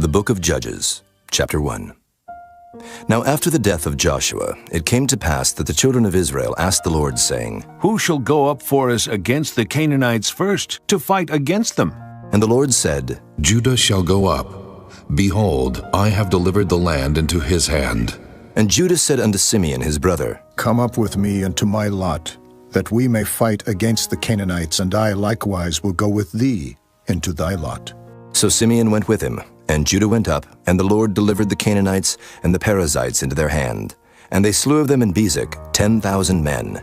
The Book of Judges, Chapter 1. Now after the death of Joshua, it came to pass that the children of Israel asked the Lord, saying, Who shall go up for us against the Canaanites first, to fight against them? And the Lord said, Judah shall go up. Behold, I have delivered the land into his hand. And Judah said unto Simeon his brother, Come up with me into my lot, that we may fight against the Canaanites, and I likewise will go with thee into thy lot. So Simeon went with him, and Judah went up, and the Lord delivered the Canaanites and the Perizzites into their hand. And they slew of them in Bezek 10,000 men.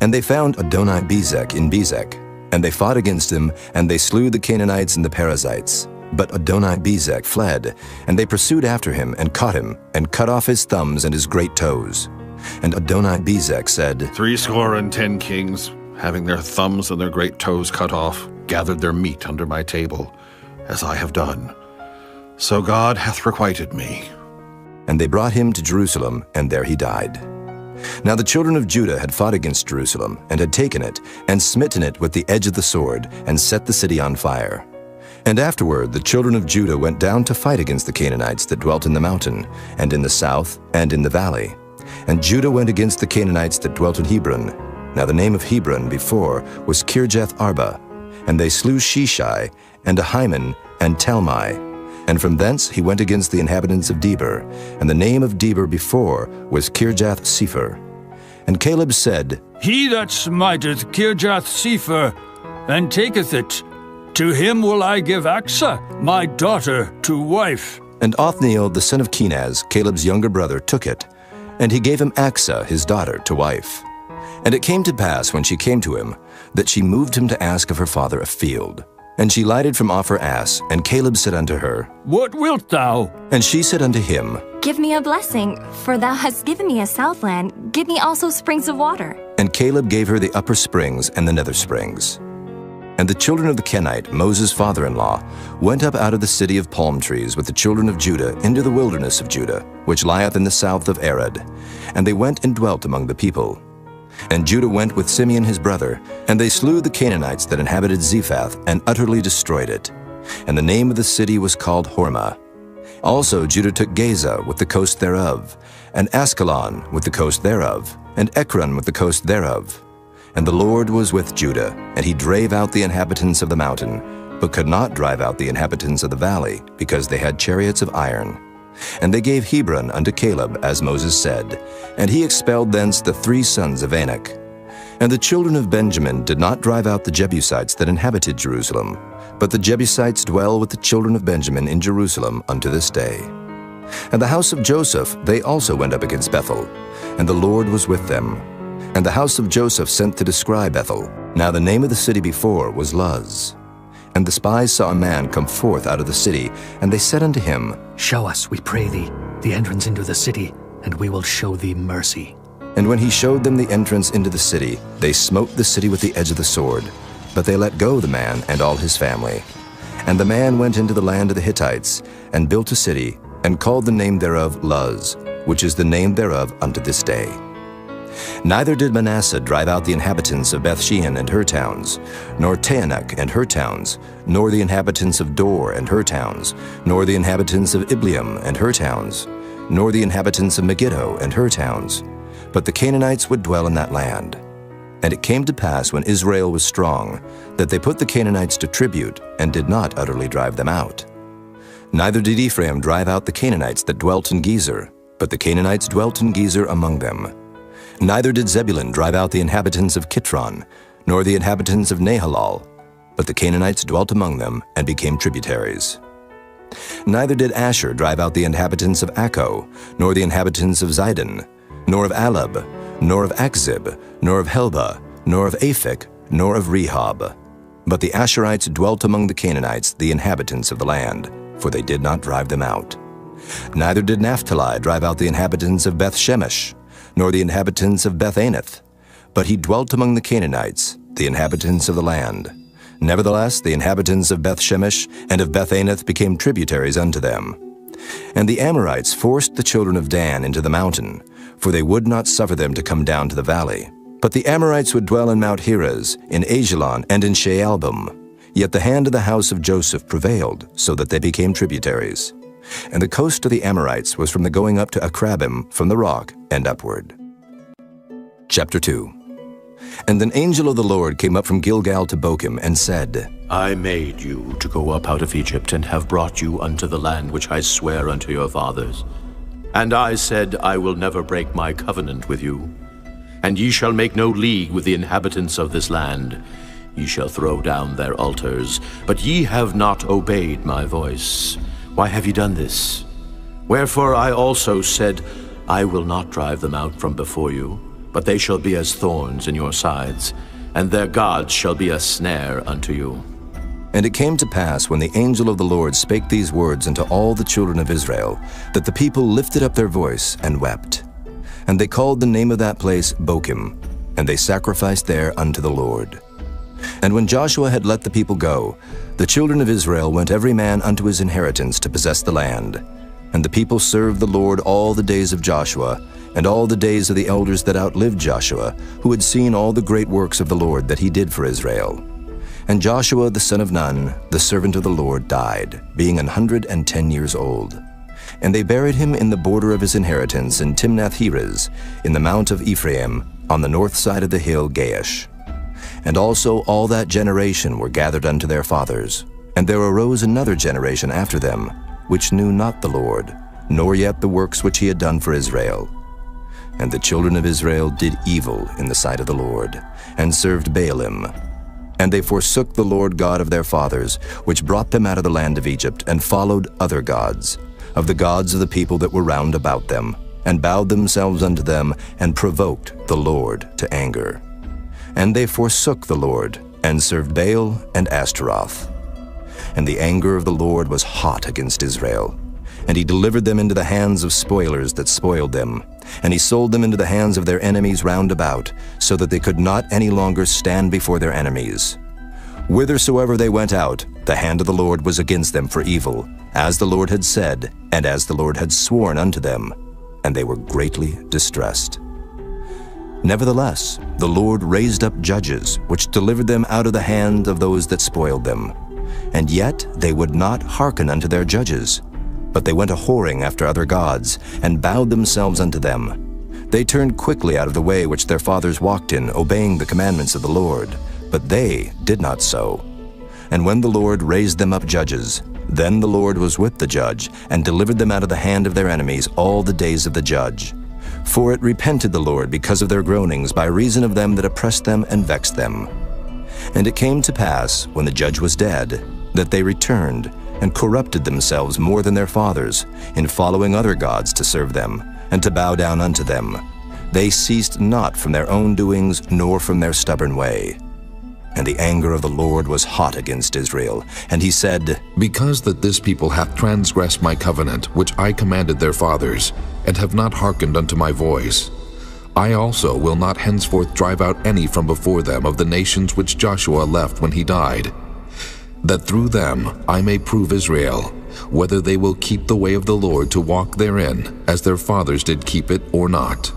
And they found Adoni-Bezek in Bezek. And they fought against him, and they slew the Canaanites and the Perizzites. But Adoni-Bezek fled, and they pursued after him, and caught him, and cut off his thumbs and his great toes. And Adoni-Bezek said, 70 kings, having their thumbs and their great toes cut off, gathered their meat under my table, as I have done. So God hath requited me. And they brought him to Jerusalem, and there he died. Now the children of Judah had fought against Jerusalem, and had taken it, and smitten it with the edge of the sword, and set the city on fire. And afterward the children of Judah went down to fight against the Canaanites that dwelt in the mountain, and in the south, and in the valley. And Judah went against the Canaanites that dwelt in Hebron. Now the name of Hebron before was Kirjath Arba. And they slew Sheshai, and Ahiman, and Talmai. And from thence he went against the inhabitants of Debir, and the name of Debir before was Kirjath-Sepher. And Caleb said, He that smiteth Kirjath-Sepher, and taketh it, to him will I give Achsah, my daughter, to wife. And Othniel the son of Kenaz, Caleb's younger brother, took it, and he gave him Achsah his daughter to wife. And it came to pass, when she came to him, that she moved him to ask of her father a field. And she lighted from off her ass, and Caleb said unto her, What wilt thou? And she said unto him, Give me a blessing, for thou hast given me a southland. Give me also springs of water. And Caleb gave her the upper springs and the nether springs. And the children of the Kenite, Moses' father-in-law, went up out of the city of palm trees with the children of Judah into the wilderness of Judah, which lieth in the south of Arad. And they went and dwelt among the people. And Judah went with Simeon his brother, and they slew the Canaanites that inhabited Zephath, and utterly destroyed it. And the name of the city was called Hormah. Also Judah took Gaza with the coast thereof, and Askelon with the coast thereof, and Ekron with the coast thereof. And the Lord was with Judah, and he drave out the inhabitants of the mountain, but could not drive out the inhabitants of the valley, because they had chariots of iron. And they gave Hebron unto Caleb, as Moses said, and he expelled thence the 3 sons of Anak. And the children of Benjamin did not drive out the Jebusites that inhabited Jerusalem, but the Jebusites dwell with the children of Benjamin in Jerusalem unto this day. And the house of Joseph, they also went up against Bethel, and the Lord was with them. And the house of Joseph sent to descry Bethel. Now the name of the city before was Luz. And the spies saw a man come forth out of the city, and they said unto him, Show us, we pray thee, the entrance into the city, and we will show thee mercy. And when he showed them the entrance into the city, they smote the city with the edge of the sword. But they let go the man and all his family. And the man went into the land of the Hittites, and built a city, and called the name thereof Luz, which is the name thereof unto this day. Neither did Manasseh drive out the inhabitants of Bethshean and her towns, nor Taanach and her towns, nor the inhabitants of Dor and her towns, nor the inhabitants of Ibleam and her towns, nor the inhabitants of Megiddo and her towns. But the Canaanites would dwell in that land. And it came to pass, when Israel was strong, that they put the Canaanites to tribute, and did not utterly drive them out. Neither did Ephraim drive out the Canaanites that dwelt in Gezer, but the Canaanites dwelt in Gezer among them. Neither did Zebulun drive out the inhabitants of Kitron, nor the inhabitants of Nahalal, but the Canaanites dwelt among them, and became tributaries. Neither did Asher drive out the inhabitants of Akko, nor the inhabitants of Zidon, nor of Alab, nor of Achzib, nor of Helba, nor of Aphek, nor of Rehob. But the Asherites dwelt among the Canaanites, the inhabitants of the land, for they did not drive them out. Neither did Naphtali drive out the inhabitants of Beth-Shemesh, nor the inhabitants of Beth-Anath, but he dwelt among the Canaanites, the inhabitants of the land. Nevertheless, the inhabitants of Beth-Shemesh and of Beth-Anath became tributaries unto them. And the Amorites forced the children of Dan into the mountain, for they would not suffer them to come down to the valley. But the Amorites would dwell in Mount Heres, in Ajalon, and in Shaalbim. Yet the hand of the house of Joseph prevailed, so that they became tributaries. And the coast of the Amorites was from the going up to Akrabim from the rock and upward. Chapter 2. And an angel of the Lord came up from Gilgal to Bochim and said, I made you to go up out of Egypt, and have brought you unto the land which I swear unto your fathers. And I said, I will never break my covenant with you. And ye shall make no league with the inhabitants of this land. Ye shall throw down their altars, but ye have not obeyed my voice. Why have ye done this? Wherefore I also said, I will not drive them out from before you, but they shall be as thorns in your sides, and their gods shall be a snare unto you. And it came to pass, when the angel of the Lord spake these words unto all the children of Israel, that the people lifted up their voice and wept. And they called the name of that place Bochim, and they sacrificed there unto the Lord. And when Joshua had let the people go, the children of Israel went every man unto his inheritance to possess the land. And the people served the Lord all the days of Joshua, and all the days of the elders that outlived Joshua, who had seen all the great works of the Lord that he did for Israel. And Joshua the son of Nun, the servant of the Lord, died, being 110 years old. And they buried him in the border of his inheritance in Timnath-Heres, in the mount of Ephraim, on the north side of the hill Gaash. And also all that generation were gathered unto their fathers. And there arose another generation after them, which knew not the Lord, nor yet the works which he had done for Israel. And the children of Israel did evil in the sight of the Lord, and served Baalim. And they forsook the Lord God of their fathers, which brought them out of the land of Egypt, and followed other gods, of the gods of the people that were round about them, and bowed themselves unto them, and provoked the Lord to anger. And they forsook the Lord, and served Baal and Ashtaroth. And the anger of the Lord was hot against Israel. And he delivered them into the hands of spoilers that spoiled them. And he sold them into the hands of their enemies round about, so that they could not any longer stand before their enemies. Whithersoever they went out, the hand of the Lord was against them for evil, as the Lord had said, and as the Lord had sworn unto them. And they were greatly distressed. Nevertheless, the Lord raised up judges, which delivered them out of the hand of those that spoiled them. And yet they would not hearken unto their judges. But they went a-whoring after other gods, and bowed themselves unto them. They turned quickly out of the way which their fathers walked in, obeying the commandments of the Lord. But they did not so. And when the Lord raised them up judges, then the Lord was with the judge, and delivered them out of the hand of their enemies all the days of the judge. For it repented the Lord because of their groanings, by reason of them that oppressed them and vexed them. And it came to pass, when the judge was dead, that they returned, and corrupted themselves more than their fathers, in following other gods to serve them, and to bow down unto them. They ceased not from their own doings, nor from their stubborn way. And the anger of the Lord was hot against Israel, and he said, Because that this people hath transgressed my covenant, which I commanded their fathers, and have not hearkened unto my voice, I also will not henceforth drive out any from before them of the nations which Joshua left when he died, that through them I may prove Israel, whether they will keep the way of the Lord to walk therein, as their fathers did keep it, or not.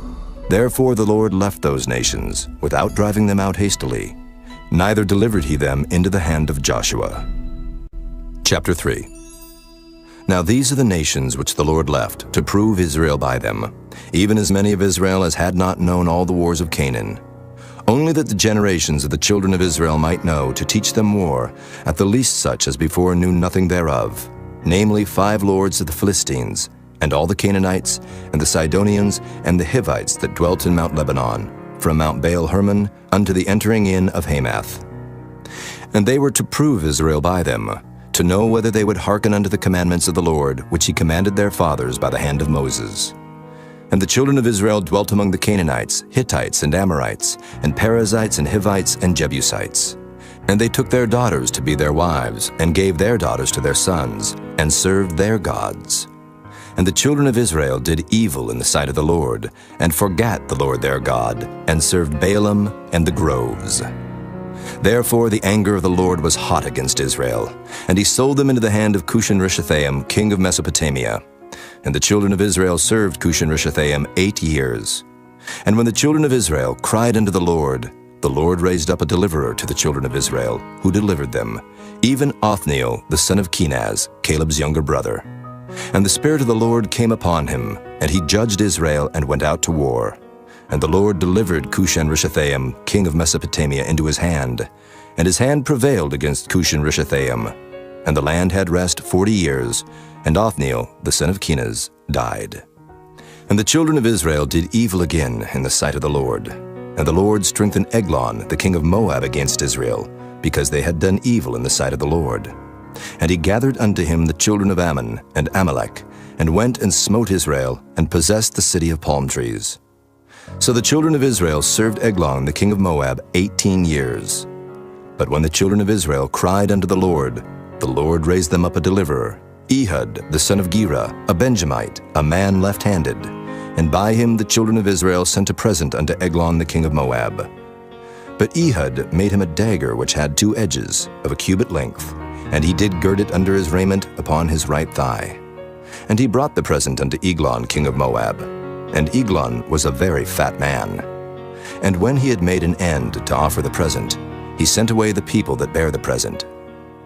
Therefore the Lord left those nations, without driving them out hastily, neither delivered he them into the hand of Joshua. Chapter 3. Now these are the nations which the Lord left, to prove Israel by them, even as many of Israel as had not known all the wars of Canaan. Only that the generations of the children of Israel might know, to teach them war, at the least such as before knew nothing thereof, namely 5 lords of the Philistines, and all the Canaanites, and the Sidonians, and the Hivites that dwelt in Mount Lebanon, from Mount Baal-Hermon unto the entering in of Hamath. And they were to prove Israel by them, to know whether they would hearken unto the commandments of the Lord, which he commanded their fathers by the hand of Moses. And the children of Israel dwelt among the Canaanites, Hittites, and Amorites, and Perizzites, and Hivites, and Jebusites. And they took their daughters to be their wives, and gave their daughters to their sons, and served their gods. And the children of Israel did evil in the sight of the Lord, and forgat the Lord their God, and served Baalim and the groves. Therefore the anger of the Lord was hot against Israel, and he sold them into the hand of Cushan-Rishathaim, king of Mesopotamia. And the children of Israel served Cushan-Rishathaim 8 years. And when the children of Israel cried unto the Lord raised up a deliverer to the children of Israel, who delivered them, even Othniel the son of Kenaz, Caleb's younger brother. And the Spirit of the Lord came upon him, and he judged Israel and went out to war. And the Lord delivered Cushan-Rishathaim, king of Mesopotamia, into his hand, and his hand prevailed against Cushan-Rishathaim. And the land had rest 40 years, and Othniel, the son of Kenaz, died. And the children of Israel did evil again in the sight of the Lord. And the Lord strengthened Eglon, the king of Moab, against Israel, because they had done evil in the sight of the Lord. And he gathered unto him the children of Ammon and Amalek, and went and smote Israel, and possessed the city of palm trees. So the children of Israel served Eglon, the king of Moab, 18 years. But when the children of Israel cried unto the Lord raised them up a deliverer, Ehud, the son of Gera, a Benjamite, a man left-handed. And by him the children of Israel sent a present unto Eglon, the king of Moab. But Ehud made him a dagger which had 2 edges, of a cubit length, and he did gird it under his raiment upon his right thigh. And he brought the present unto Eglon, king of Moab. And Eglon was a very fat man. And when he had made an end to offer the present, he sent away the people that bare the present.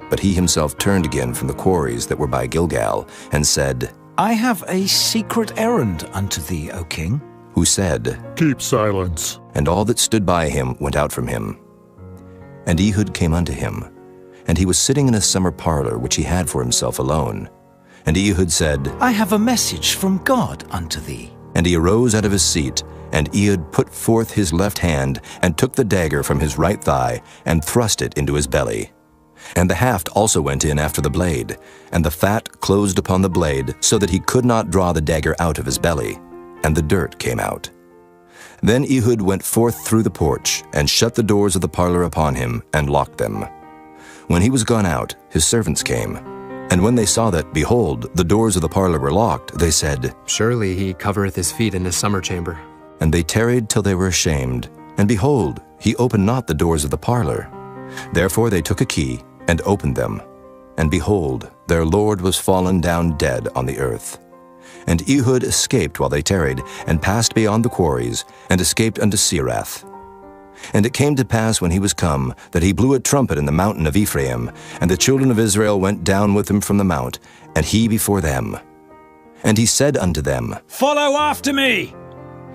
But he himself turned again from the quarries that were by Gilgal, and said, I have a secret errand unto thee, O king. Who said, Keep silence. And all that stood by him went out from him. And Ehud came unto him, and he was sitting in a summer parlor which he had for himself alone. And Ehud said, I have a message from God unto thee. And he arose out of his seat, and Ehud put forth his left hand, and took the dagger from his right thigh, and thrust it into his belly. And the haft also went in after the blade, and the fat closed upon the blade, so that he could not draw the dagger out of his belly, and the dirt came out. Then Ehud went forth through the porch, and shut the doors of the parlor upon him, and locked them. When he was gone out, his servants came. And when they saw that, behold, the doors of the parlor were locked, they said, Surely he covereth his feet in his summer chamber. And they tarried till they were ashamed. And behold, he opened not the doors of the parlor. Therefore they took a key, and opened them. And behold, their lord was fallen down dead on the earth. And Ehud escaped while they tarried, and passed beyond the quarries, and escaped unto Serath. And it came to pass when he was come, that he blew a trumpet in the mountain of Ephraim, and the children of Israel went down with him from the mount, and he before them. And he said unto them, Follow after me,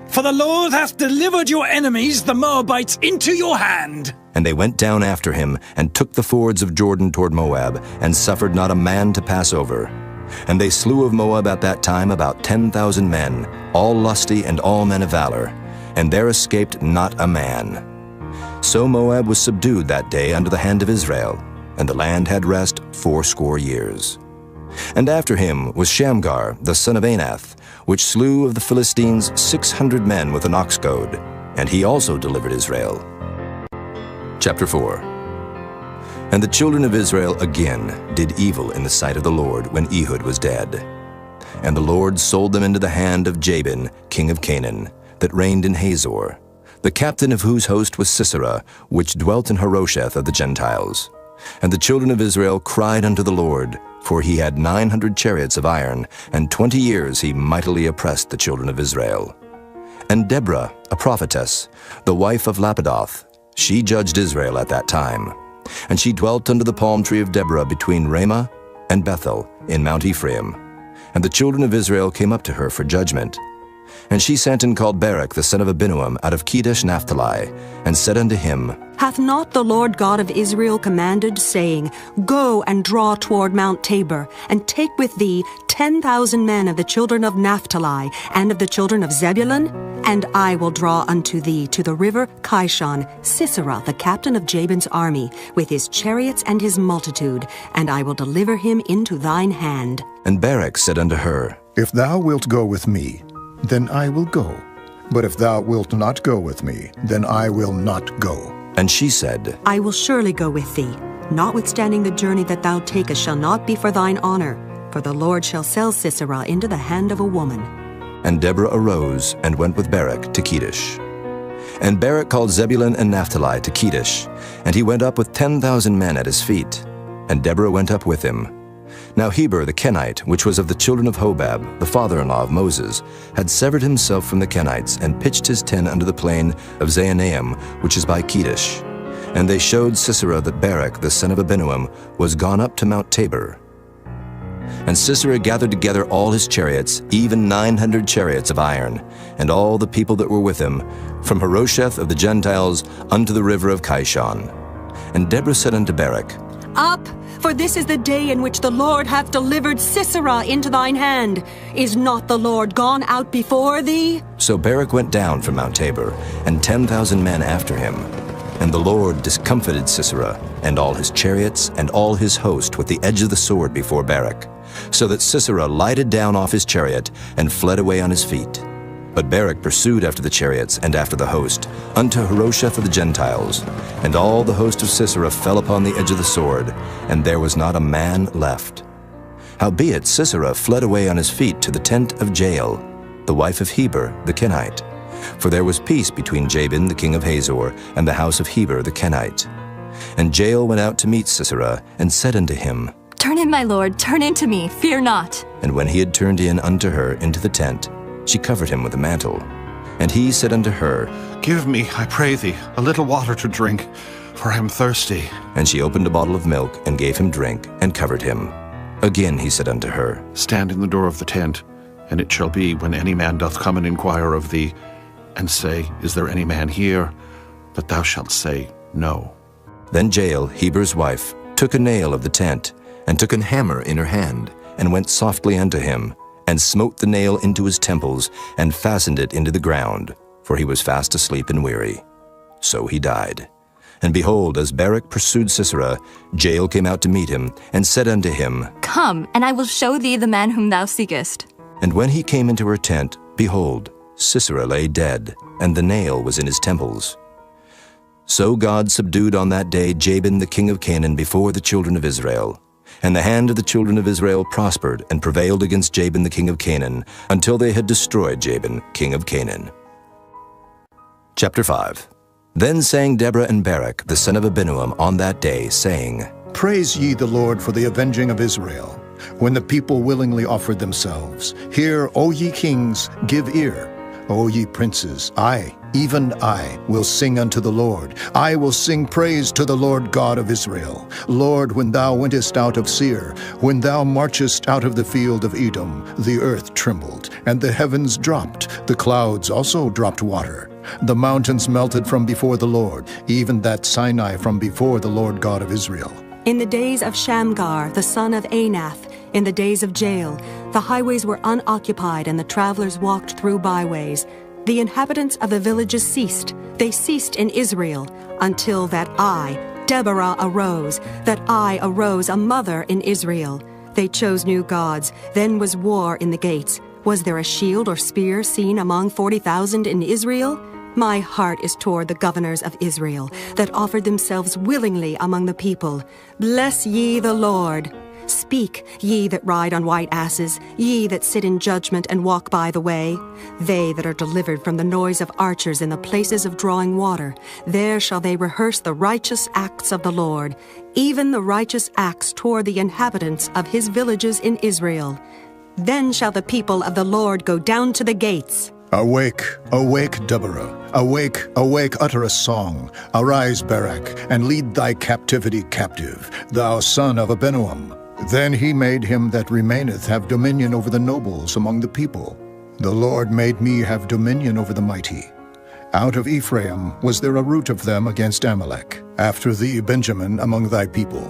for the Lord hath delivered your enemies, the Moabites, into your hand. And they went down after him, and took the fords of Jordan toward Moab, and suffered not a man to pass over. And they slew of Moab at that time about 10,000 men, all lusty and all men of valor, and there escaped not a man. So Moab was subdued that day under the hand of Israel, and the land had rest 80 years. And after him was Shamgar, the son of Anath, which slew of the Philistines 600 men with an ox goad, and he also delivered Israel. Chapter 4. And the children of Israel again did evil in the sight of the Lord when Ehud was dead. And the Lord sold them into the hand of Jabin, king of Canaan, that reigned in Hazor, the captain of whose host was Sisera, which dwelt in Harosheth of the Gentiles. And the children of Israel cried unto the Lord, for he had 900 chariots of iron, and 20 years he mightily oppressed the children of Israel. And Deborah, a prophetess, the wife of Lapidoth, she judged Israel at that time. And she dwelt under the palm tree of Deborah between Ramah and Bethel in Mount Ephraim. And the children of Israel came up to her for judgment. And she sent and called Barak the son of Abinuam out of Kedesh Naphtali, and said unto him, Hath not the Lord God of Israel commanded, saying, Go and draw toward Mount Tabor, and take with thee 10,000 men of the children of Naphtali, and of the children of Zebulun? And I will draw unto thee to the river Kishon Sisera, the captain of Jabin's army, with his chariots and his multitude, and I will deliver him into thine hand. And Barak said unto her, If thou wilt go with me, then I will go. But if thou wilt not go with me, then I will not go. And she said, I will surely go with thee. Notwithstanding the journey that thou takest shall not be for thine honor, for the Lord shall sell Sisera into the hand of a woman. And Deborah arose and went with Barak to Kedesh. And Barak called Zebulun and Naphtali to Kedesh, and he went up with 10,000 men at his feet. And Deborah went up with him. Now Heber the Kenite, which was of the children of Hobab, the father-in-law of Moses, had severed himself from the Kenites, and pitched his tent under the plain of Zaanaim, which is by Kedesh. And they showed Sisera that Barak the son of Abinuam was gone up to Mount Tabor. And Sisera gathered together all his chariots, even 900 chariots of iron, and all the people that were with him, from Harosheth of the Gentiles unto the river of Kishon. And Deborah said unto Barak, Up, for this is the day in which the Lord hath delivered Sisera into thine hand. Is not the Lord gone out before thee? So Barak went down from Mount Tabor, and 10,000 men after him. And the Lord discomfited Sisera, and all his chariots, and all his host with the edge of the sword before Barak, so that Sisera lighted down off his chariot, and fled away on his feet. But Barak pursued after the chariots, and after the host, unto Harosheth of the Gentiles. And all the host of Sisera fell upon the edge of the sword, and there was not a man left. Howbeit Sisera fled away on his feet to the tent of Jael, the wife of Heber the Kenite. For there was peace between Jabin the king of Hazor, and the house of Heber the Kenite. And Jael went out to meet Sisera, and said unto him, Turn in, my lord, turn in to me, fear not. And when he had turned in unto her into the tent, she covered him with a mantle. And he said unto her, Give me, I pray thee, a little water to drink, for I am thirsty. And she opened a bottle of milk, and gave him drink, and covered him. Again he said unto her, Stand in the door of the tent, and it shall be, when any man doth come and inquire of thee, and say, Is there any man here? That thou shalt say, No. Then Jael, Heber's wife, took a nail of the tent, and took an hammer in her hand, and went softly unto him, and smote the nail into his temples, and fastened it into the ground, for he was fast asleep and weary. So he died. And behold, as Barak pursued Sisera, Jael came out to meet him, and said unto him, Come, and I will show thee the man whom thou seekest. And when he came into her tent, behold, Sisera lay dead, and the nail was in his temples. So God subdued on that day Jabin the king of Canaan before the children of Israel. And the hand of the children of Israel prospered and prevailed against Jabin the king of Canaan, until they had destroyed Jabin, king of Canaan. Chapter 5. Then sang Deborah and Barak, the son of Abinoam, on that day, saying, Praise ye the Lord for the avenging of Israel, when the people willingly offered themselves. Hear, O ye kings, give ear. O ye princes, I, even I, will sing unto the Lord. I will sing praise to the Lord God of Israel. Lord, when thou wentest out of Seir, when thou marchest out of the field of Edom, the earth trembled, and the heavens dropped, the clouds also dropped water. The mountains melted from before the Lord, even that Sinai from before the Lord God of Israel. In the days of Shamgar, the son of Anath, in the days of Jael, the highways were unoccupied, and the travelers walked through byways. The inhabitants of the villages ceased. They ceased in Israel, until that I, Deborah, arose, a mother in Israel. They chose new gods. Then was war in the gates. Was there a shield or spear seen among 40,000 in Israel? My heart is toward the governors of Israel, that offered themselves willingly among the people. Bless ye the Lord. Speak, ye that ride on white asses, ye that sit in judgment and walk by the way. They that are delivered from the noise of archers in the places of drawing water, there shall they rehearse the righteous acts of the Lord, even the righteous acts toward the inhabitants of his villages in Israel. Then shall the people of the Lord go down to the gates. Awake, awake, Deborah. Awake, awake, utter a song. Arise, Barak, and lead thy captivity captive, thou son of Abinoam. Then he made him that remaineth have dominion over the nobles among the people. The Lord made me have dominion over the mighty. Out of Ephraim was there a root of them against Amalek. After thee, Benjamin, among thy people.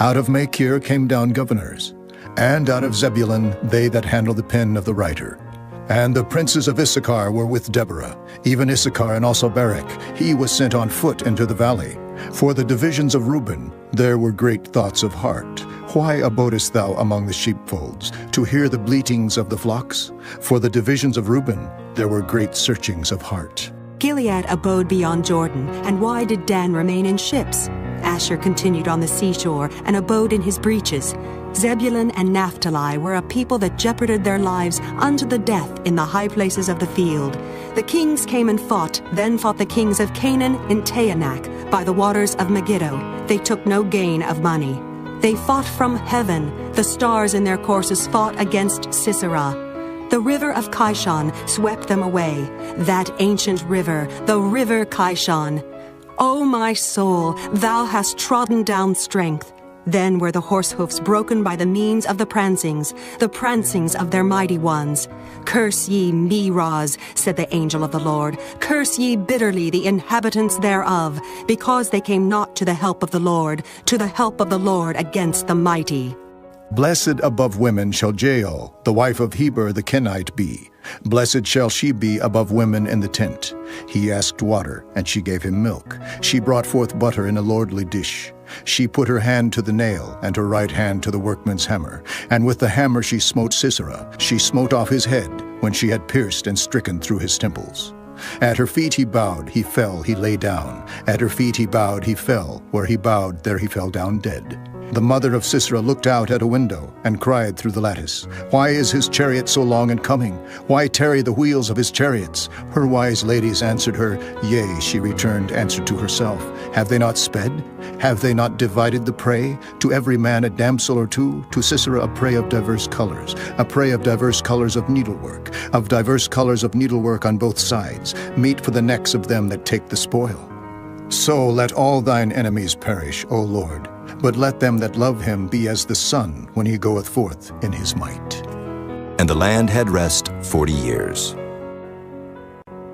Out of Machir came down governors. And out of Zebulun they that handle the pen of the writer. And the princes of Issachar were with Deborah, even Issachar and also Barak. He was sent on foot into the valley. For the divisions of Reuben there were great thoughts of heart. Why abodest thou among the sheepfolds, to hear the bleatings of the flocks? For the divisions of Reuben there were great searchings of heart. Gilead abode beyond Jordan, and why did Dan remain in ships? Asher continued on the seashore, and abode in his breaches. Zebulun and Naphtali were a people that jeoparded their lives unto the death in the high places of the field. The kings came and fought, then fought the kings of Canaan in Taanach, by the waters of Megiddo. They took no gain of money. They fought from heaven. The stars in their courses fought against Sisera. The river of Kishon swept them away, that ancient river, the river Kishon. O my soul, thou hast trodden down strength. Then were the horse hoofs broken by the means of the prancings of their mighty ones. Curse ye Meroz, said the angel of the Lord. Curse ye bitterly the inhabitants thereof, because they came not to the help of the Lord against the mighty. Blessed above women shall Jael, the wife of Heber the Kenite, be. Blessed shall she be above women in the tent. He asked water, and she gave him milk. She brought forth butter in a lordly dish. She put her hand to the nail, and her right hand to the workman's hammer. And with the hammer she smote Sisera. She smote off his head, when she had pierced and stricken through his temples. At her feet he bowed, he fell, he lay down. At her feet he bowed, he fell. Where he bowed, there he fell down dead. The mother of Sisera looked out at a window and cried through the lattice, Why is his chariot so long in coming? Why tarry the wheels of his chariots? Her wise ladies answered her, Yea, she returned answer to herself. Have they not sped? Have they not divided the prey? To every man a damsel or two, to Sisera a prey of diverse colors of needlework, of diverse colors of needlework on both sides, meat for the necks of them that take the spoil. So let all thine enemies perish, O Lord, but let them that love him be as the sun when he goeth forth in his might. And the land had rest 40 years.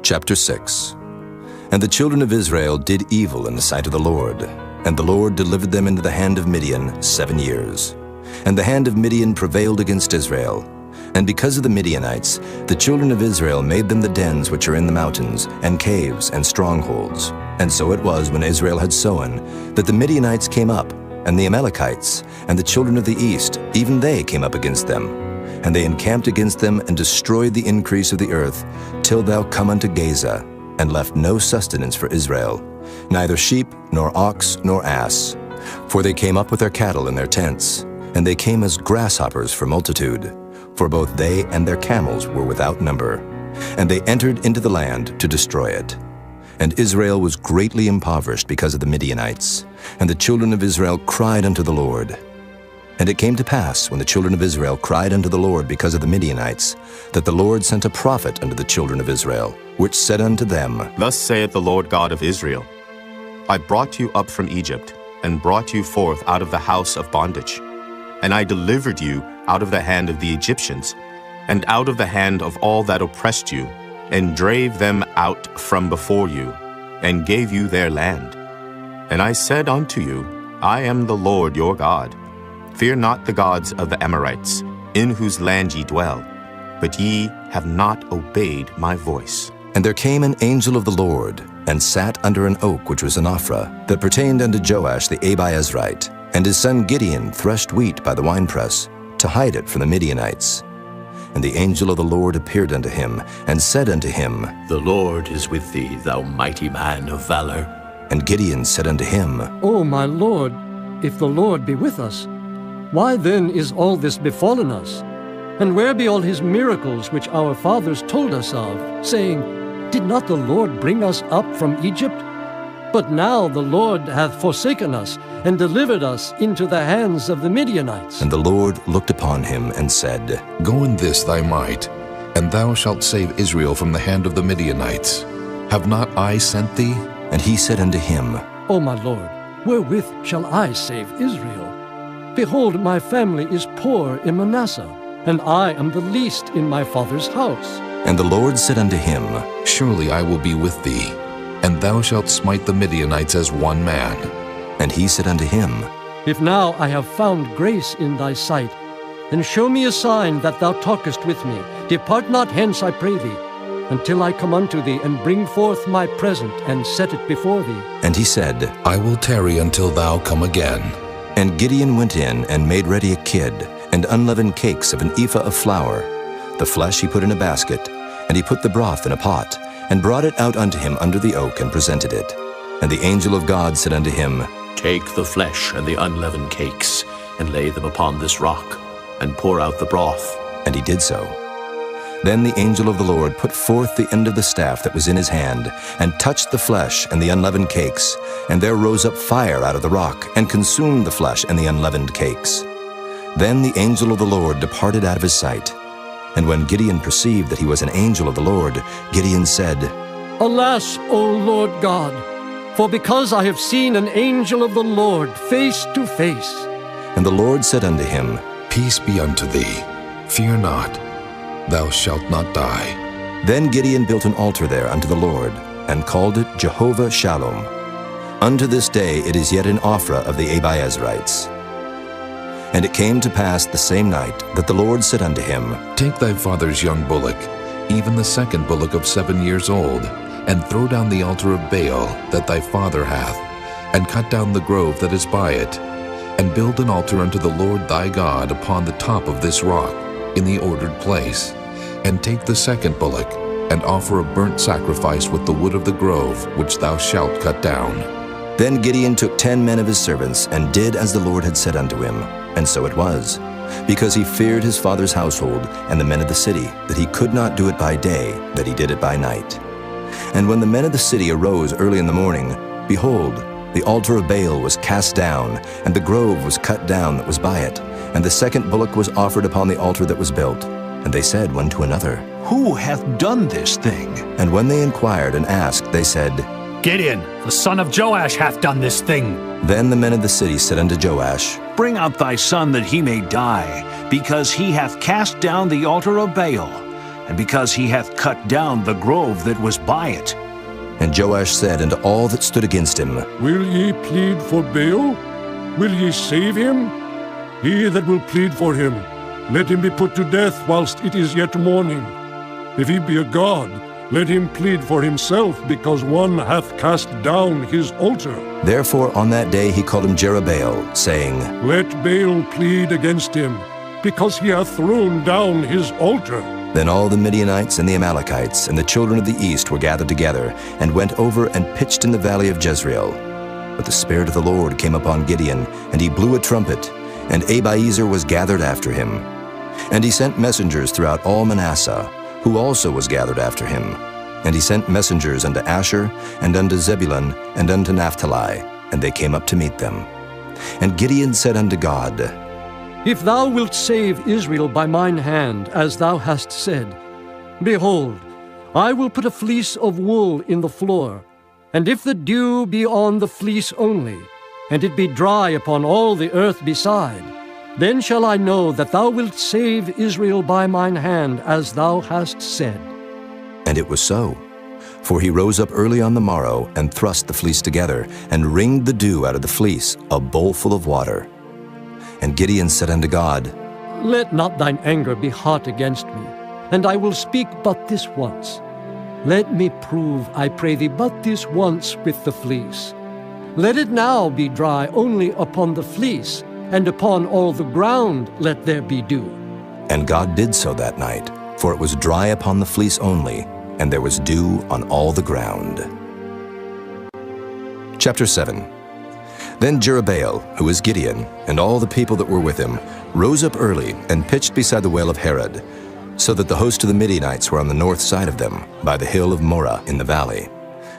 Chapter 6. And the children of Israel did evil in the sight of the Lord, and the Lord delivered them into the hand of Midian 7 years. And the hand of Midian prevailed against Israel. And because of the Midianites, the children of Israel made them the dens which are in the mountains, and caves, and strongholds. And so it was when Israel had sown, that the Midianites came up, and the Amalekites, and the children of the east, even they came up against them. And they encamped against them, and destroyed the increase of the earth, till thou come unto Gaza, and left no sustenance for Israel, neither sheep, nor ox, nor ass. For they came up with their cattle in their tents, and they came as grasshoppers for multitude. For both they and their camels were without number. And they entered into the land to destroy it. And Israel was greatly impoverished because of the Midianites. And the children of Israel cried unto the Lord. And it came to pass, when the children of Israel cried unto the Lord because of the Midianites, that the Lord sent a prophet unto the children of Israel, which said unto them, Thus saith the Lord God of Israel, I brought you up from Egypt, and brought you forth out of the house of bondage. And I delivered you out of the hand of the Egyptians, and out of the hand of all that oppressed you, and drave them out from before you, and gave you their land. And I said unto you, I am the Lord your God. Fear not the gods of the Amorites, in whose land ye dwell, but ye have not obeyed my voice. And there came an angel of the Lord, and sat under an oak which was in Ophrah, that pertained unto Joash the Abiezrite. And his son Gideon threshed wheat by the winepress, to hide it from the Midianites. And the angel of the Lord appeared unto him, and said unto him, The Lord is with thee, thou mighty man of valor. And Gideon said unto him, O my Lord, if the Lord be with us, why then is all this befallen us? And where be all his miracles which our fathers told us of, saying, Did not the Lord bring us up from Egypt? But now the Lord hath forsaken us, and delivered us into the hands of the Midianites. And the Lord looked upon him, and said, Go in this thy might, and thou shalt save Israel from the hand of the Midianites. Have not I sent thee? And he said unto him, O my Lord, wherewith shall I save Israel? Behold, my family is poor in Manasseh, and I am the least in my father's house. And the Lord said unto him, Surely I will be with thee, and thou shalt smite the Midianites as one man. And he said unto him, If now I have found grace in thy sight, then show me a sign that thou talkest with me. Depart not hence, I pray thee, until I come unto thee, and bring forth my present, and set it before thee. And he said, I will tarry until thou come again. And Gideon went in, and made ready a kid, and unleavened cakes of an ephah of flour. The flesh he put in a basket, and he put the broth in a pot, and brought it out unto him under the oak, and presented it. And the angel of God said unto him, Take the flesh and the unleavened cakes, and lay them upon this rock, and pour out the broth. And he did so. Then the angel of the Lord put forth the end of the staff that was in his hand, and touched the flesh and the unleavened cakes, and there rose up fire out of the rock, and consumed the flesh and the unleavened cakes. Then the angel of the Lord departed out of his sight. And when Gideon perceived that he was an angel of the Lord, Gideon said, Alas, O Lord God, for because I have seen an angel of the Lord face to face. And the Lord said unto him, Peace be unto thee. Fear not. Thou shalt not die. Then Gideon built an altar there unto the Lord, and called it Jehovah Shalom. Unto this day it is yet in Ophrah of the Abiezrites. And it came to pass the same night that the Lord said unto him, Take thy father's young bullock, even the second bullock of 7 years old, and throw down the altar of Baal that thy father hath, and cut down the grove that is by it, and build an altar unto the Lord thy God upon the top of this rock, in the ordered place. And take the second bullock, and offer a burnt sacrifice with the wood of the grove which thou shalt cut down. Then Gideon took 10 men of his servants, and did as the Lord had said unto him. And so it was, because he feared his father's household and the men of the city, that he could not do it by day, that he did it by night. And when the men of the city arose early in the morning, behold, the altar of Baal was cast down, and the grove was cut down that was by it, and the second bullock was offered upon the altar that was built. And they said one to another, Who hath done this thing? And when they inquired and asked, they said, Gideon, the son of Joash, hath done this thing. Then the men of the city said unto Joash, Bring out thy son that he may die, because he hath cast down the altar of Baal, and because he hath cut down the grove that was by it. And Joash said unto all that stood against him, Will ye plead for Baal? Will ye save him? He that will plead for him, let him be put to death whilst it is yet morning. If he be a god, let him plead for himself, because one hath cast down his altar. Therefore on that day he called him Jerubbaal, saying, Let Baal plead against him, because he hath thrown down his altar. Then all the Midianites and the Amalekites and the children of the east were gathered together, and went over and pitched in the valley of Jezreel. But the Spirit of the Lord came upon Gideon, and he blew a trumpet, and Abiezer was gathered after him. And he sent messengers throughout all Manasseh, who also was gathered after him. And he sent messengers unto Asher, and unto Zebulun, and unto Naphtali, and they came up to meet them. And Gideon said unto God, If thou wilt save Israel by mine hand, as thou hast said, behold, I will put a fleece of wool in the floor, and if the dew be on the fleece only, and it be dry upon all the earth beside, then shall I know that thou wilt save Israel by mine hand, as thou hast said. And it was so. For he rose up early on the morrow, and thrust the fleece together, and wringed the dew out of the fleece, a bowl full of water. And Gideon said unto God, Let not thine anger be hot against me, and I will speak but this once. Let me prove, I pray thee, but this once with the fleece. Let it now be dry only upon the fleece, and upon all the ground let there be dew. And God did so that night, for it was dry upon the fleece only, and there was dew on all the ground. Chapter 7. Then Jerubbaal, who is Gideon, and all the people that were with him, rose up early and pitched beside the well of Harod, so that the host of the Midianites were on the north side of them, by the hill of Moreh in the valley.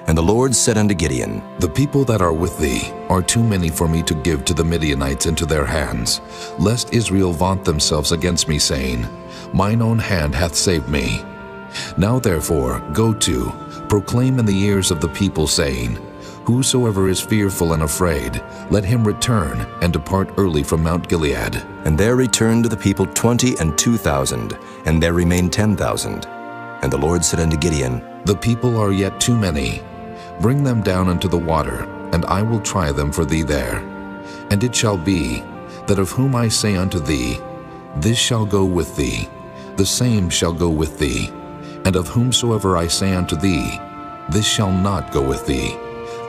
And the Lord said unto Gideon, The people that are with thee are too many for me to give to the Midianites into their hands, lest Israel vaunt themselves against me, saying, Mine own hand hath saved me. Now therefore go to, proclaim in the ears of the people, saying, Whosoever is fearful and afraid, let him return and depart early from Mount Gilead. And there returned to the people 22,000, and there remained 10,000. And the Lord said unto Gideon, The people are yet too many. Bring them down unto the water, and I will try them for thee there. And it shall be, that of whom I say unto thee, This shall go with thee, the same shall go with thee. And of whomsoever I say unto thee, This shall not go with thee,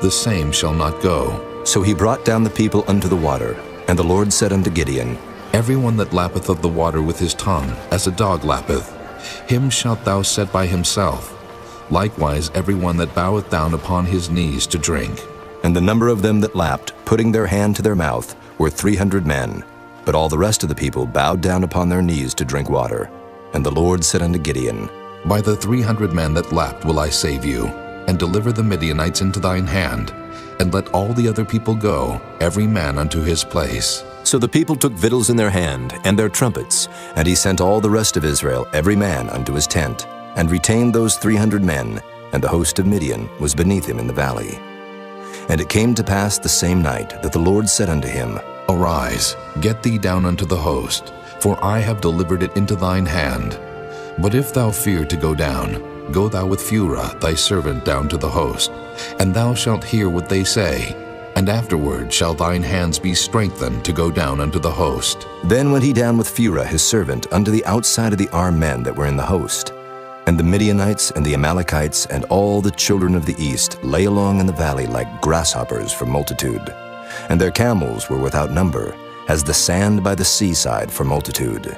the same shall not go. So he brought down the people unto the water. And the Lord said unto Gideon, Everyone that lappeth of the water with his tongue, as a dog lappeth, him shalt thou set by himself. Likewise everyone that boweth down upon his knees to drink. And the number of them that lapped, putting their hand to their mouth, were 300 men. But all the rest of the people bowed down upon their knees to drink water. And the Lord said unto Gideon, By the 300 men that lapped will I save you, and deliver the Midianites into thine hand, and let all the other people go, every man unto his place. So the people took victuals in their hand, and their trumpets, and he sent all the rest of Israel, every man unto his tent, and retained those 300 men, and the host of Midian was beneath him in the valley. And it came to pass the same night that the Lord said unto him, Arise, get thee down unto the host, for I have delivered it into thine hand. But if thou fear to go down, go thou with Phurah thy servant down to the host, and thou shalt hear what they say, and afterward shall thine hands be strengthened to go down unto the host. Then went he down with Phurah his servant unto the outside of the armed men that were in the host. And the Midianites and the Amalekites and all the children of the east lay along in the valley like grasshoppers for multitude. And their camels were without number, as the sand by the seaside for multitude.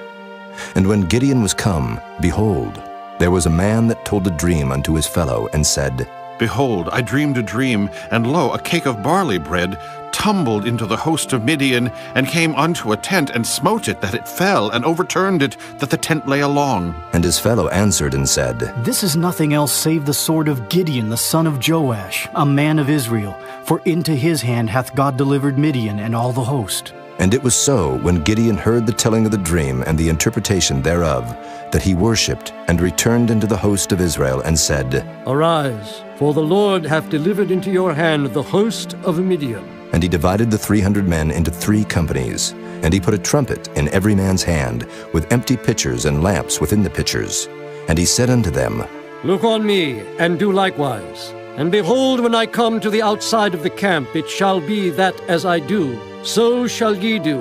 And when Gideon was come, behold, there was a man that told a dream unto his fellow, and said, Behold, I dreamed a dream, and lo, a cake of barley bread tumbled into the host of Midian, and came unto a tent, and smote it, that it fell, and overturned it, that the tent lay along. And his fellow answered and said, This is nothing else save the sword of Gideon the son of Joash, a man of Israel, for into his hand hath God delivered Midian and all the host. And it was so, when Gideon heard the telling of the dream and the interpretation thereof, that he worshipped, and returned into the host of Israel, and said, Arise, for the Lord hath delivered into your hand the host of Midian. And he divided the 300 men into 3 companies, and he put a trumpet in every man's hand, with empty pitchers and lamps within the pitchers. And he said unto them, Look on me, and do likewise. And behold, when I come to the outside of the camp, it shall be that as I do, so shall ye do.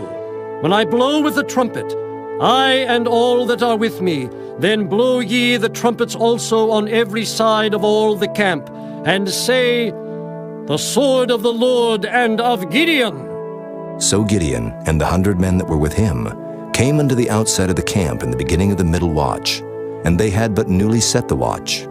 When I blow with the trumpet, I and all that are with me, then blow ye the trumpets also on every side of all the camp, and say, The sword of the Lord and of Gideon. So Gideon and the 100 men that were with him came unto the outside of the camp in the beginning of the middle watch, and they had but newly set the watch.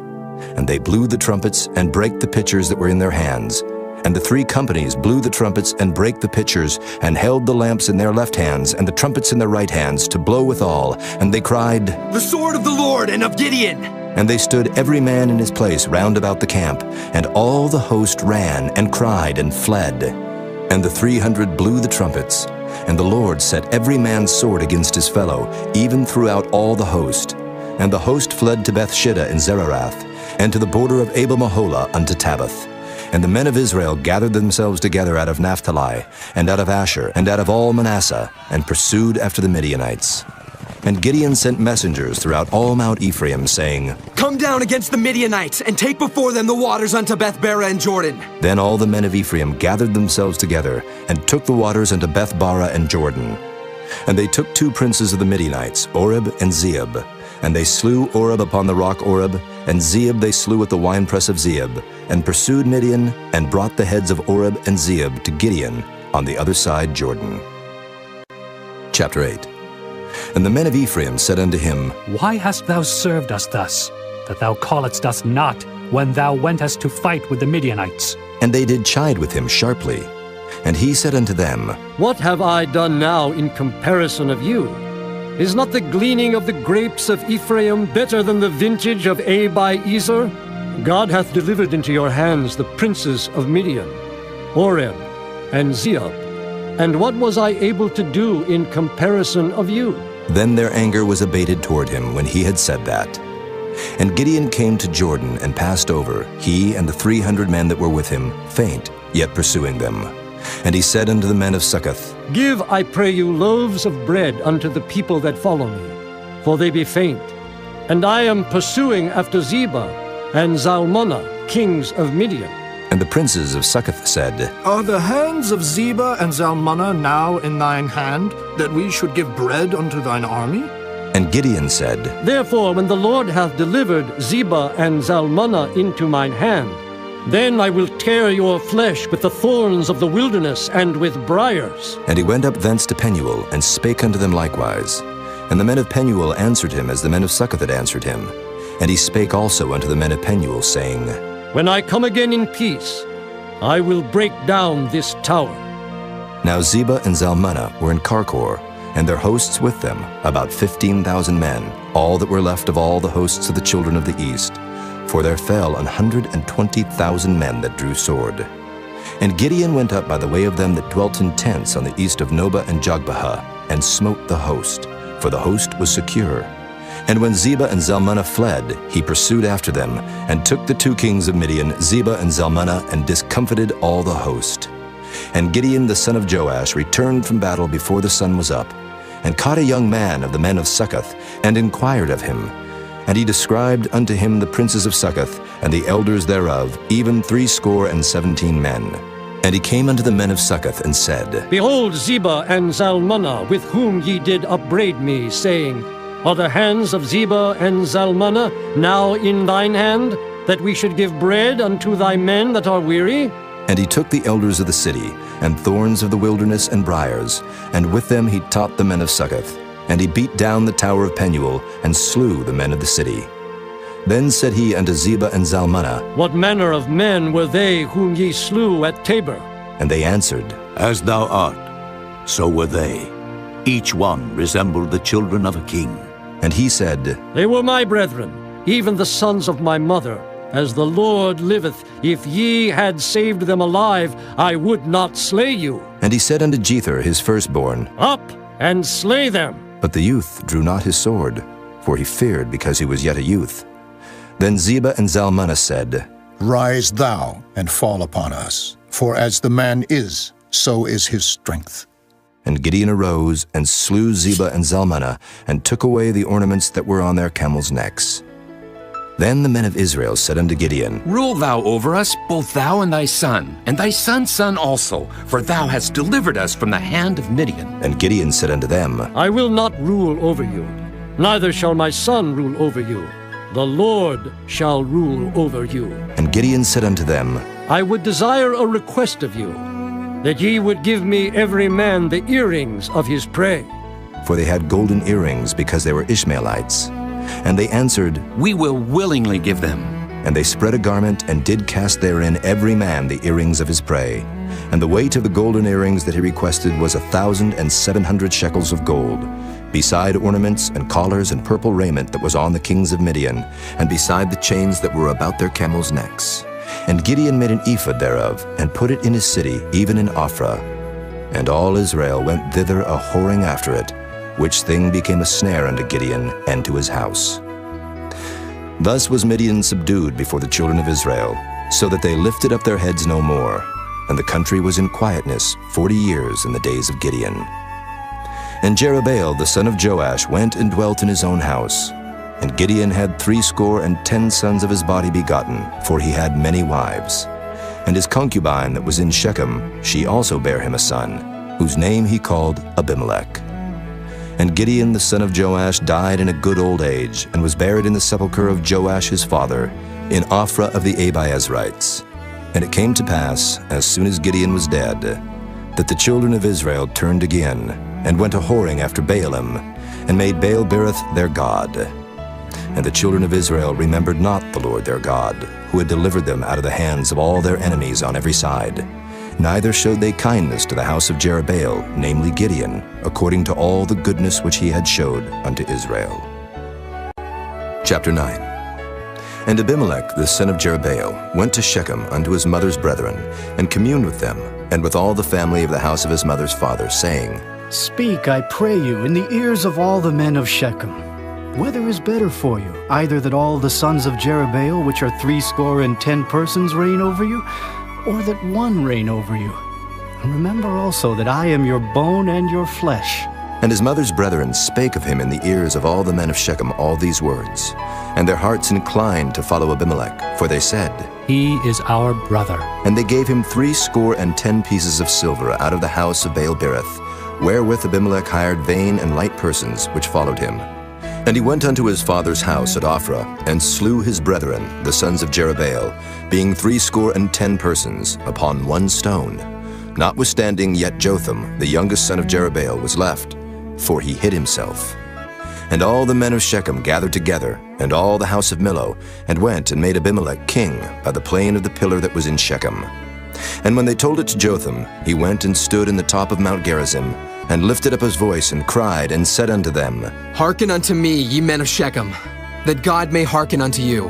And they blew the trumpets and brake the pitchers that were in their hands. And the 3 companies blew the trumpets and brake the pitchers, and held the lamps in their left hands and the trumpets in their right hands to blow withal. And they cried, The sword of the Lord and of Gideon. And they stood every man in his place round about the camp, and all the host ran and cried and fled. And the 300 blew the trumpets, and the Lord set every man's sword against his fellow, even throughout all the host. And the host fled to Bethshida in Zererath, and to the border of Abel-Meholah unto Tabbath. And the men of Israel gathered themselves together out of Naphtali, and out of Asher, and out of all Manasseh, and pursued after the Midianites. And Gideon sent messengers throughout all Mount Ephraim, saying, Come down against the Midianites, and take before them the waters unto Beth-barah and Jordan. Then all the men of Ephraim gathered themselves together, and took the waters unto Beth-barah and Jordan. And they took 2 princes of the Midianites, Oreb and Zeeb. And they slew Oreb upon the rock Oreb, and Zeeb they slew at the winepress of Zeeb, and pursued Midian, and brought the heads of Oreb and Zeeb to Gideon on the other side Jordan. Chapter 8. And the men of Ephraim said unto him, Why hast thou served us thus, that thou calledst us not when thou wentest to fight with the Midianites? And they did chide with him sharply. And he said unto them, What have I done now in comparison of you? Is not the gleaning of the grapes of Ephraim better than the vintage of Abi-Ezer? God hath delivered into your hands the princes of Midian, Oreb and Zeeb. And what was I able to do in comparison of you? Then their anger was abated toward him when he had said that. And Gideon came to Jordan and passed over, he and the 300 men that were with him, faint, yet pursuing them. And he said unto the men of Succoth, Give, I pray you, loaves of bread unto the people that follow me, for they be faint. And I am pursuing after Zebah and Zalmunna, kings of Midian. And the princes of Succoth said, Are the hands of Zebah and Zalmunna now in thine hand, that we should give bread unto thine army? And Gideon said, Therefore, when the Lord hath delivered Zebah and Zalmunna into mine hand, then I will tear your flesh with the thorns of the wilderness and with briars. And he went up thence to Penuel, and spake unto them likewise. And the men of Penuel answered him as the men of Succoth had answered him. And he spake also unto the men of Penuel, saying, When I come again in peace, I will break down this tower. Now Zebah and Zalmunna were in Karkor, and their hosts with them, about 15,000 men, all that were left of all the hosts of the children of the east. For there fell 120,000 men that drew sword. And Gideon went up by the way of them that dwelt in tents on the east of Nobah and Jogbehah, and smote the host, for the host was secure. And when Zebah and Zalmunna fled, he pursued after them, and took the 2 kings of Midian, Zebah and Zalmunna, and discomfited all the host. And Gideon the son of Joash returned from battle before the sun was up, and caught a young man of the men of Succoth, and inquired of him. And he described unto him the princes of Succoth, and the elders thereof, even 70 men. And he came unto the men of Succoth, and said, Behold Zebah and Zalmunna, with whom ye did upbraid me, saying, Are the hands of Zebah and Zalmunna now in thine hand, that we should give bread unto thy men that are weary? And he took the elders of the city, and thorns of the wilderness and briars, and with them he taught the men of Succoth. And he beat down the tower of Penuel, and slew the men of the city. Then said he unto Zebah and Zalmunna, What manner of men were they whom ye slew at Tabor? And they answered, As thou art, so were they. Each one resembled the children of a king. And he said, They were my brethren, even the sons of my mother. As the Lord liveth, if ye had saved them alive, I would not slay you. And he said unto Jether his firstborn, Up and slay them. But the youth drew not his sword, for he feared because he was yet a youth. Then Zebah and Zalmunna said, Rise thou and fall upon us, for as the man is, so is his strength. And Gideon arose and slew Zebah and Zalmunna, and took away the ornaments that were on their camels' necks. Then the men of Israel said unto Gideon, Rule thou over us, both thou and thy son, and thy son's son also, for thou hast delivered us from the hand of Midian. And Gideon said unto them, I will not rule over you, neither shall my son rule over you. The Lord shall rule over you. And Gideon said unto them, I would desire a request of you, that ye would give me every man the earrings of his prey. For they had golden earrings, because they were Ishmaelites. And they answered, We will willingly give them. And they spread a garment, and did cast therein every man the earrings of his prey. And the weight of the golden earrings that he requested was 1,700 shekels of gold, beside ornaments and collars and purple raiment that was on the kings of Midian, and beside the chains that were about their camels' necks. And Gideon made an ephod thereof, and put it in his city, even in Ophrah. And all Israel went thither a whoring after it, which thing became a snare unto Gideon and to his house. Thus was Midian subdued before the children of Israel, so that they lifted up their heads no more, and the country was in quietness 40 years in the days of Gideon. And Jerubbaal the son of Joash went and dwelt in his own house. And Gideon had 70 sons of his body begotten, for he had many wives. And his concubine that was in Shechem, she also bare him a son, whose name he called Abimelech. And Gideon the son of Joash died in a good old age, and was buried in the sepulchre of Joash his father, in Ophrah of the Abiezrites. And it came to pass, as soon as Gideon was dead, that the children of Israel turned again, and went a-whoring after Baalim, and made Baal-berith their god. And the children of Israel remembered not the Lord their God, who had delivered them out of the hands of all their enemies on every side. Neither showed they kindness to the house of Jerubbaal, namely Gideon, according to all the goodness which he had showed unto Israel. Chapter 9. And Abimelech the son of Jerubbaal went to Shechem unto his mother's brethren, and communed with them, and with all the family of the house of his mother's father, saying, Speak, I pray you, in the ears of all the men of Shechem. Whether is better for you, either that all the sons of Jerubbaal, which are 70 persons, reign over you, or that one reign over you? And remember also that I am your bone and your flesh. And his mother's brethren spake of him in the ears of all the men of Shechem all these words. And their hearts inclined to follow Abimelech, for they said, He is our brother. And they gave him 70 pieces of silver out of the house of Baal-berith, wherewith Abimelech hired vain and light persons which followed him. And he went unto his father's house at Ophrah, and slew his brethren, the sons of Jerubbaal, being 70 persons, upon one stone. Notwithstanding yet Jotham, the youngest son of Jerubbaal, was left, for he hid himself. And all the men of Shechem gathered together, and all the house of Millo, and went and made Abimelech king by the plain of the pillar that was in Shechem. And when they told it to Jotham, he went and stood in the top of Mount Gerizim, and lifted up his voice, and cried, and said unto them, Hearken unto me, ye men of Shechem, that God may hearken unto you.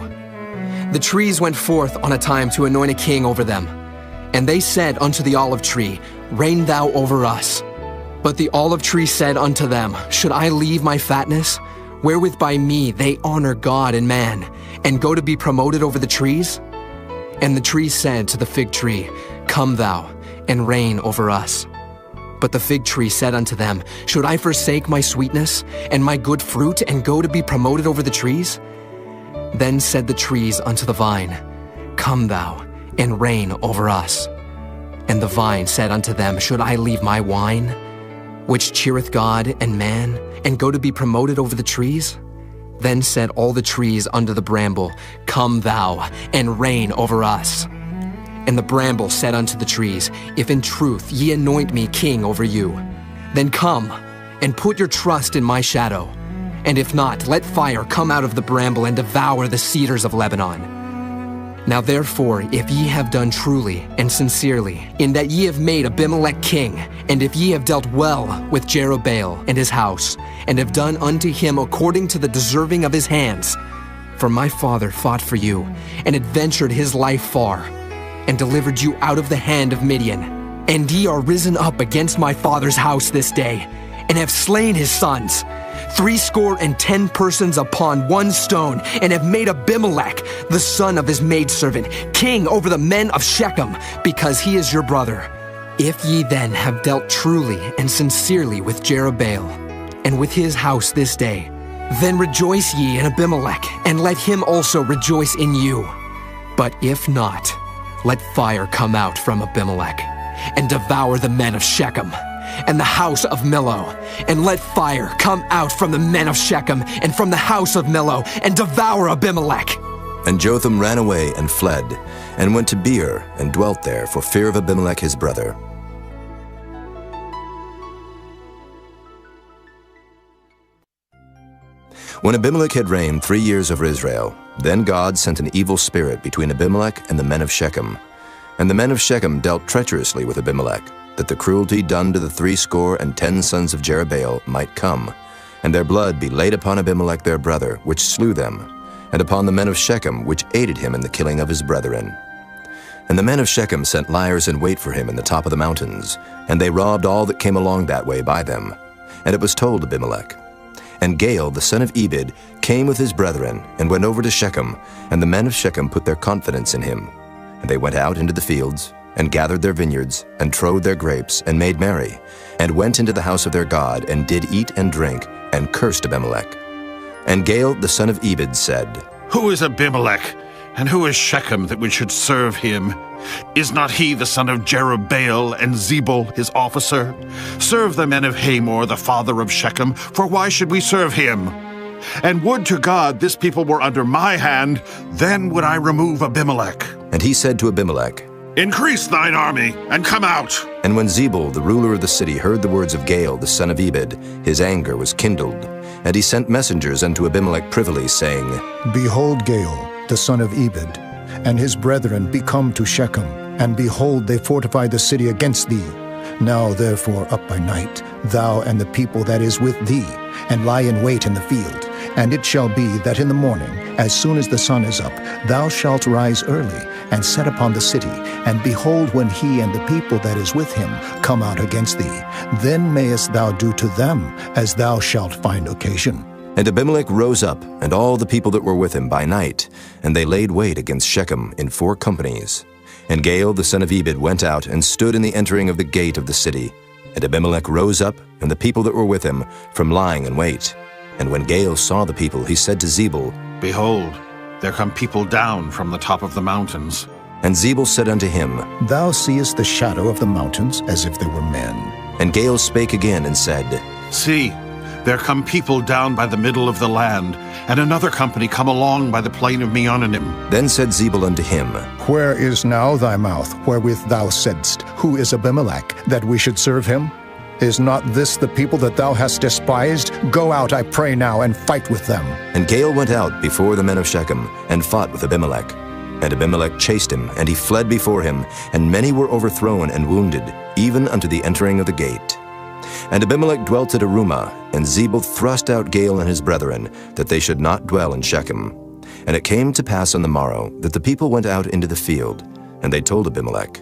The trees went forth on a time to anoint a king over them. And they said unto the olive tree, Reign thou over us. But the olive tree said unto them, Should I leave my fatness, wherewith by me they honor God and man, and go to be promoted over the trees? And the tree said to the fig tree, Come thou, and reign over us. But the fig tree said unto them, Should I forsake my sweetness and my good fruit and go to be promoted over the trees? Then said the trees unto the vine, Come thou and reign over us. And the vine said unto them, Should I leave my wine, which cheereth God and man, and go to be promoted over the trees? Then said all the trees unto the bramble, Come thou and reign over us. And the bramble said unto the trees, If in truth ye anoint me king over you, then come and put your trust in my shadow. And if not, let fire come out of the bramble and devour the cedars of Lebanon. Now therefore, if ye have done truly and sincerely, in that ye have made Abimelech king, and if ye have dealt well with Jerubbaal and his house, and have done unto him according to the deserving of his hands, for my father fought for you, and adventured his life far, and delivered you out of the hand of Midian. And ye are risen up against my father's house this day, and have slain his sons, 70 persons upon one stone, and have made Abimelech, the son of his maidservant, king over the men of Shechem, because he is your brother. If ye then have dealt truly and sincerely with Jerubbaal, and with his house this day, then rejoice ye in Abimelech, and let him also rejoice in you. But if not, let fire come out from Abimelech, and devour the men of Shechem, and the house of Millo. And let fire come out from the men of Shechem, and from the house of Millo, and devour Abimelech. And Jotham ran away and fled, and went to Beer, and dwelt there for fear of Abimelech his brother. When Abimelech had reigned 3 years over Israel, then God sent an evil spirit between Abimelech and the men of Shechem. And the men of Shechem dealt treacherously with Abimelech, that the cruelty done to the 70 sons of Jerubbaal might come, and their blood be laid upon Abimelech their brother, which slew them, and upon the men of Shechem, which aided him in the killing of his brethren. And the men of Shechem sent liers in wait for him in the top of the mountains, and they robbed all that came along that way by them. And it was told Abimelech. And Gaal, the son of Ebed, came with his brethren, and went over to Shechem, and the men of Shechem put their confidence in him. And they went out into the fields, and gathered their vineyards, and trode their grapes, and made merry, and went into the house of their God, and did eat and drink, and cursed Abimelech. And Gaal, the son of Ebed, said, Who is Abimelech, and who is Shechem that we should serve him? Is not he the son of Jerubbaal, and Zebul his officer? Serve the men of Hamor, the father of Shechem, for why should we serve him? And would to God this people were under my hand, then would I remove Abimelech. And he said to Abimelech, Increase thine army, and come out. And when Zebul, the ruler of the city, heard the words of Gaal, the son of Ebed, his anger was kindled. And he sent messengers unto Abimelech privily, saying, Behold, Gaal, the son of Ebed, and his brethren be come to Shechem, and behold, they fortify the city against thee. Now therefore up by night, thou and the people that is with thee, and lie in wait in the field. And it shall be that in the morning, as soon as the sun is up, thou shalt rise early, and set upon the city. And behold, when he and the people that is with him come out against thee, then mayest thou do to them as thou shalt find occasion. And Abimelech rose up, and all the people that were with him by night, and they laid wait against Shechem in 4 companies. And Gaal, the son of Ebed, went out, and stood in the entering of the gate of the city. And Abimelech rose up, and the people that were with him, from lying in wait. And when Gaal saw the people, he said to Zebul, Behold, there come people down from the top of the mountains. And Zebul said unto him, Thou seest the shadow of the mountains, as if they were men. And Gaal spake again, and said, See, there come people down by the middle of the land, and another company come along by the plain of Meonanim. Then said Zebul unto him, Where is now thy mouth, wherewith thou saidst, Who is Abimelech, that we should serve him? Is not this the people that thou hast despised? Go out, I pray now, and fight with them. And Gaal went out before the men of Shechem, and fought with Abimelech. And Abimelech chased him, and he fled before him, and many were overthrown and wounded, even unto the entering of the gate. And Abimelech dwelt at Arumah, and Zebul thrust out Gaal and his brethren, that they should not dwell in Shechem. And it came to pass on the morrow, that the people went out into the field, and they told Abimelech.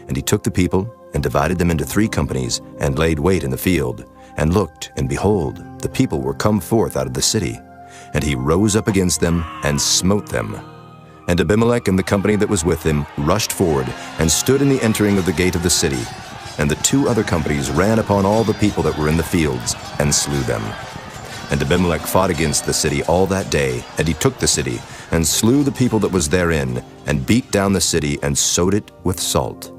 And he took the people, and divided them into 3 companies, and laid wait in the field, and looked, and behold, the people were come forth out of the city. And he rose up against them, and smote them. And Abimelech and the company that was with him rushed forward and stood in the entering of the gate of the city. And the 2 other companies ran upon all the people that were in the fields and slew them. And Abimelech fought against the city all that day, and he took the city, and slew the people that was therein, and beat down the city, and sowed it with salt.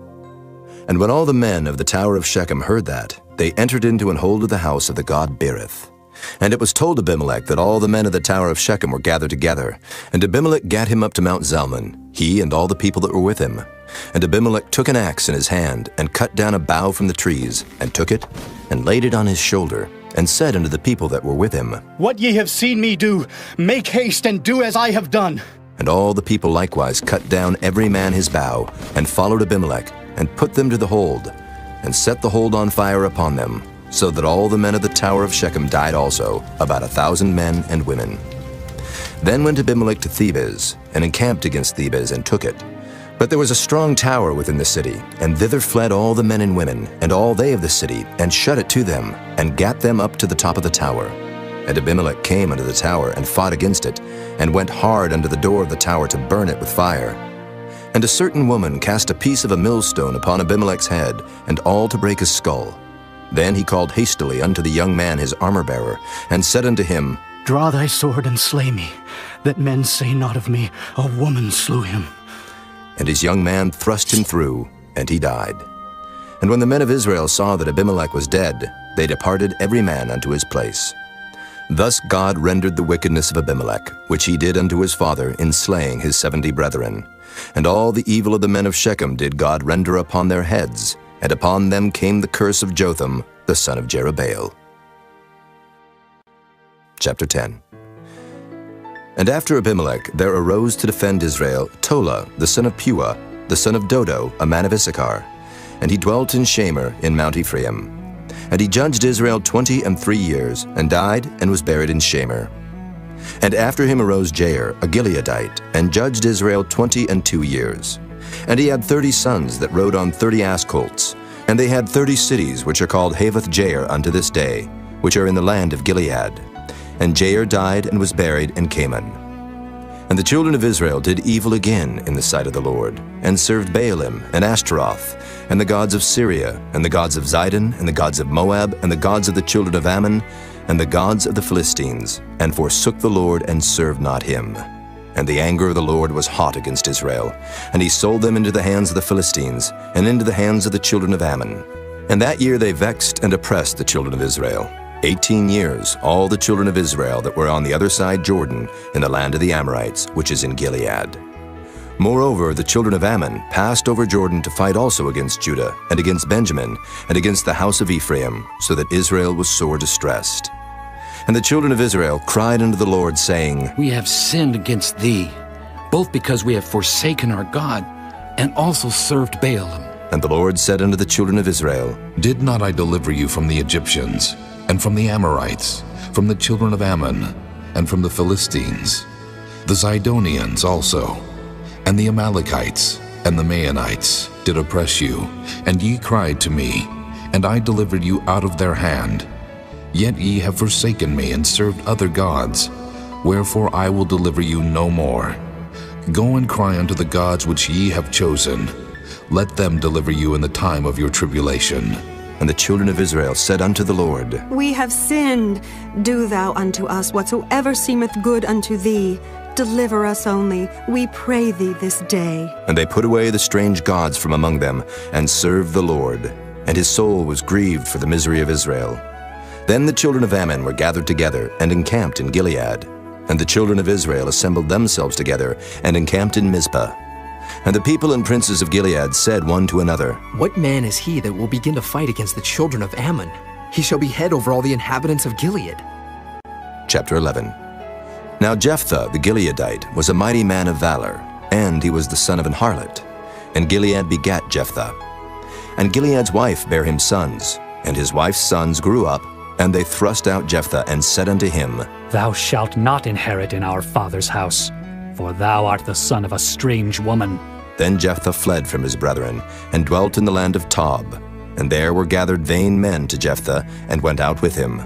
And when all the men of the tower of Shechem heard that, they entered into and hold of the house of the god Berith. And it was told Abimelech that all the men of the tower of Shechem were gathered together. And Abimelech gat him up to Mount Zalmon, he and all the people that were with him. And Abimelech took an axe in his hand, and cut down a bough from the trees, and took it, and laid it on his shoulder, and said unto the people that were with him, What ye have seen me do, make haste and do as I have done. And all the people likewise cut down every man his bough, and followed Abimelech, and put them to the hold, and set the hold on fire upon them, so that all the men of the tower of Shechem died also, about 1,000 men and women. Then went Abimelech to Thebez, and encamped against Thebez, and took it. But there was a strong tower within the city, and thither fled all the men and women, and all they of the city, and shut it to them, and gat them up to the top of the tower. And Abimelech came unto the tower, and fought against it, and went hard unto the door of the tower to burn it with fire. And a certain woman cast a piece of a millstone upon Abimelech's head, and all to break his skull. Then he called hastily unto the young man his armor-bearer, and said unto him, Draw thy sword and slay me, that men say not of me, A woman slew him. And his young man thrust him through, and he died. And when the men of Israel saw that Abimelech was dead, they departed every man unto his place. Thus God rendered the wickedness of Abimelech, which he did unto his father in slaying his 70 brethren. And all the evil of the men of Shechem did God render upon their heads, and upon them came the curse of Jotham, the son of Jerubbaal. Chapter 10. And after Abimelech there arose to defend Israel Tola, the son of Puah, the son of Dodo, a man of Issachar. And he dwelt in Shamer in Mount Ephraim. And he judged Israel 23 years, and died, and was buried in Shamer. And after him arose Jair, a Gileadite, and judged Israel 22 years. And he had 30 sons that rode on 30 ass colts. And they had 30 cities, which are called Havoth Jair unto this day, which are in the land of Gilead. And Jair died and was buried in Canaan. And the children of Israel did evil again in the sight of the Lord, and served Baalim and Ashtaroth, and the gods of Syria, and the gods of Zidon, and the gods of Moab, and the gods of the children of Ammon, and the gods of the Philistines, and forsook the Lord, and served not him. And the anger of the Lord was hot against Israel, and he sold them into the hands of the Philistines, and into the hands of the children of Ammon. And that year they vexed and oppressed the children of Israel. 18 years, all the children of Israel that were on the other side Jordan, in the land of the Amorites, which is in Gilead. Moreover, the children of Ammon passed over Jordan to fight also against Judah, and against Benjamin, and against the house of Ephraim, so that Israel was sore distressed. And the children of Israel cried unto the Lord, saying, We have sinned against thee, both because we have forsaken our God, and also served Baalim. And the Lord said unto the children of Israel, Did not I deliver you from the Egyptians, and from the Amorites, from the children of Ammon, and from the Philistines, the Zidonians also, and the Amalekites, and the Maonites did oppress you, and ye cried to me, and I delivered you out of their hand. Yet ye have forsaken me, and served other gods, wherefore I will deliver you no more. Go and cry unto the gods which ye have chosen. Let them deliver you in the time of your tribulation. And the children of Israel said unto the Lord, We have sinned. Do thou unto us whatsoever seemeth good unto thee. Deliver us only, we pray thee this day. And they put away the strange gods from among them, and served the Lord. And his soul was grieved for the misery of Israel. Then the children of Ammon were gathered together, and encamped in Gilead. And the children of Israel assembled themselves together, and encamped in Mizpah. And the people and princes of Gilead said one to another, What man is he that will begin to fight against the children of Ammon? He shall be head over all the inhabitants of Gilead. Chapter 11. Now Jephthah the Gileadite was a mighty man of valor, and he was the son of an harlot. And Gilead begat Jephthah. And Gilead's wife bare him sons, and his wife's sons grew up, and they thrust out Jephthah, and said unto him, Thou shalt not inherit in our father's house, for thou art the son of a strange woman. Then Jephthah fled from his brethren, and dwelt in the land of Tob. And there were gathered vain men to Jephthah, and went out with him.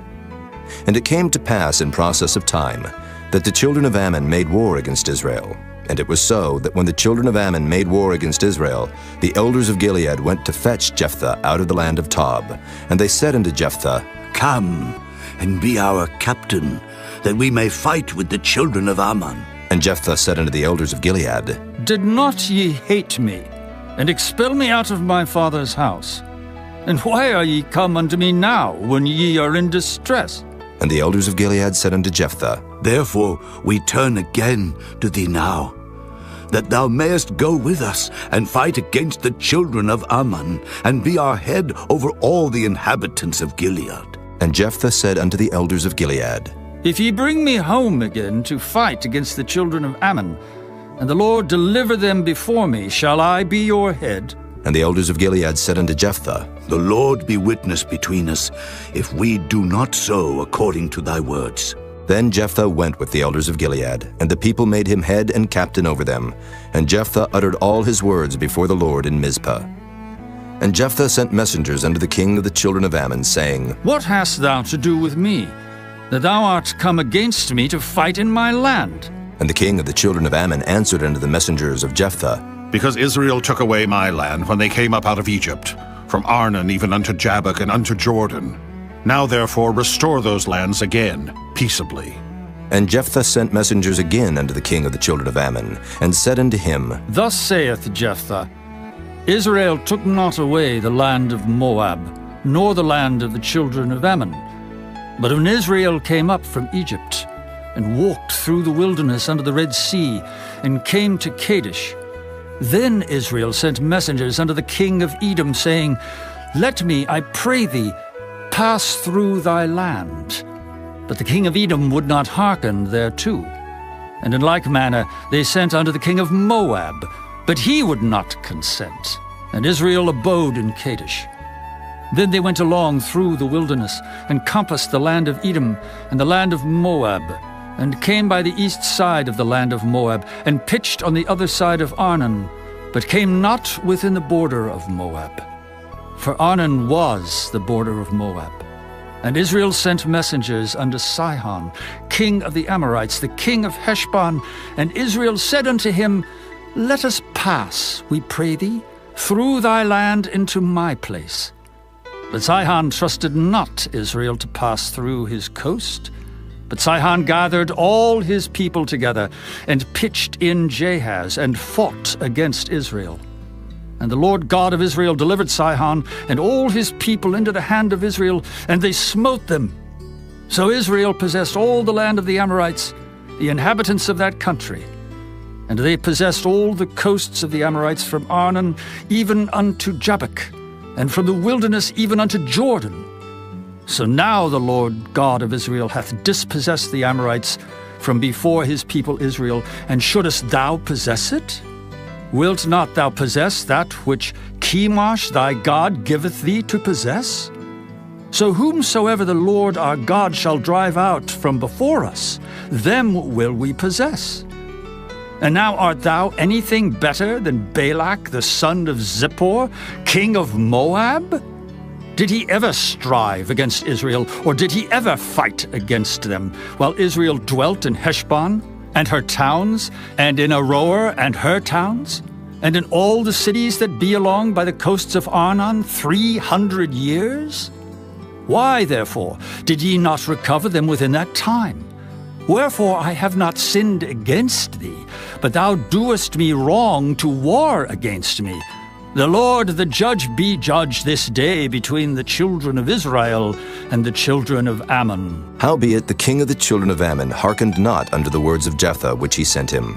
And it came to pass in process of time, that the children of Ammon made war against Israel. And it was so that when the children of Ammon made war against Israel, the elders of Gilead went to fetch Jephthah out of the land of Tob. And they said unto Jephthah, Come, and be our captain, that we may fight with the children of Ammon. And Jephthah said unto the elders of Gilead, Did not ye hate me, and expel me out of my father's house? And why are ye come unto me now, when ye are in distress? And the elders of Gilead said unto Jephthah, Therefore we turn again to thee now, that thou mayest go with us and fight against the children of Ammon, and be our head over all the inhabitants of Gilead. And Jephthah said unto the elders of Gilead, If ye bring me home again to fight against the children of Ammon, and the Lord deliver them before me, shall I be your head? And the elders of Gilead said unto Jephthah, The Lord be witness between us, if we do not so according to thy words. Then Jephthah went with the elders of Gilead, and the people made him head and captain over them. And Jephthah uttered all his words before the Lord in Mizpah. And Jephthah sent messengers unto the king of the children of Ammon, saying, What hast thou to do with me, that thou art come against me to fight in my land? And the king of the children of Ammon answered unto the messengers of Jephthah, Because Israel took away my land when they came up out of Egypt, from Arnon even unto Jabbok and unto Jordan. Now therefore restore those lands again, peaceably. And Jephthah sent messengers again unto the king of the children of Ammon, and said unto him, Thus saith Jephthah, Israel took not away the land of Moab, nor the land of the children of Ammon. But when Israel came up from Egypt, and walked through the wilderness under the Red Sea, and came to Kadesh, then Israel sent messengers unto the king of Edom, saying, Let me, I pray thee, pass through thy land. But the king of Edom would not hearken thereto. And in like manner they sent unto the king of Moab, but he would not consent. And Israel abode in Kadesh. Then they went along through the wilderness, and compassed the land of Edom and the land of Moab, and came by the east side of the land of Moab, and pitched on the other side of Arnon, but came not within the border of Moab. For Arnon was the border of Moab. And Israel sent messengers unto Sihon, king of the Amorites, the king of Heshbon. And Israel said unto him, Let us pass, we pray thee, through thy land into my place. But Sihon trusted not Israel to pass through his coast. But Sihon gathered all his people together, and pitched in Jahaz, and fought against Israel. And the Lord God of Israel delivered Sihon and all his people into the hand of Israel, and they smote them. So Israel possessed all the land of the Amorites, the inhabitants of that country. And they possessed all the coasts of the Amorites from Arnon even unto Jabbok, and from the wilderness even unto Jordan. So now the Lord God of Israel hath dispossessed the Amorites from before his people Israel, and shouldest thou possess it? Wilt not thou possess that which Chemosh thy God giveth thee to possess? So whomsoever the Lord our God shall drive out from before us, them will we possess. And now art thou anything better than Balak the son of Zippor, king of Moab? Did he ever strive against Israel, or did he ever fight against them, while Israel dwelt in Heshbon and her towns, and in Aroer and her towns, and in all the cities that be along by the coasts of Arnon 300 years? Why, therefore, did ye not recover them within that time? Wherefore I have not sinned against thee, but thou doest me wrong to war against me. The Lord the judge be judge this day between the children of Israel and the children of Ammon. Howbeit the king of the children of Ammon hearkened not unto the words of Jephthah which he sent him.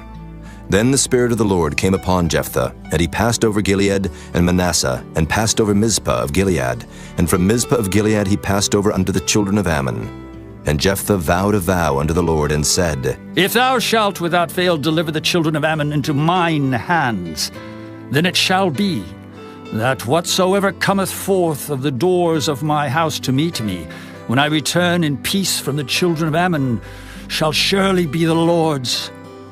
Then the Spirit of the Lord came upon Jephthah, and he passed over Gilead and Manasseh, and passed over Mizpah of Gilead. And from Mizpah of Gilead he passed over unto the children of Ammon. And Jephthah vowed a vow unto the Lord, and said, If thou shalt without fail deliver the children of Ammon into mine hands, then it shall be that whatsoever cometh forth of the doors of my house to meet me, when I return in peace from the children of Ammon, shall surely be the Lord's,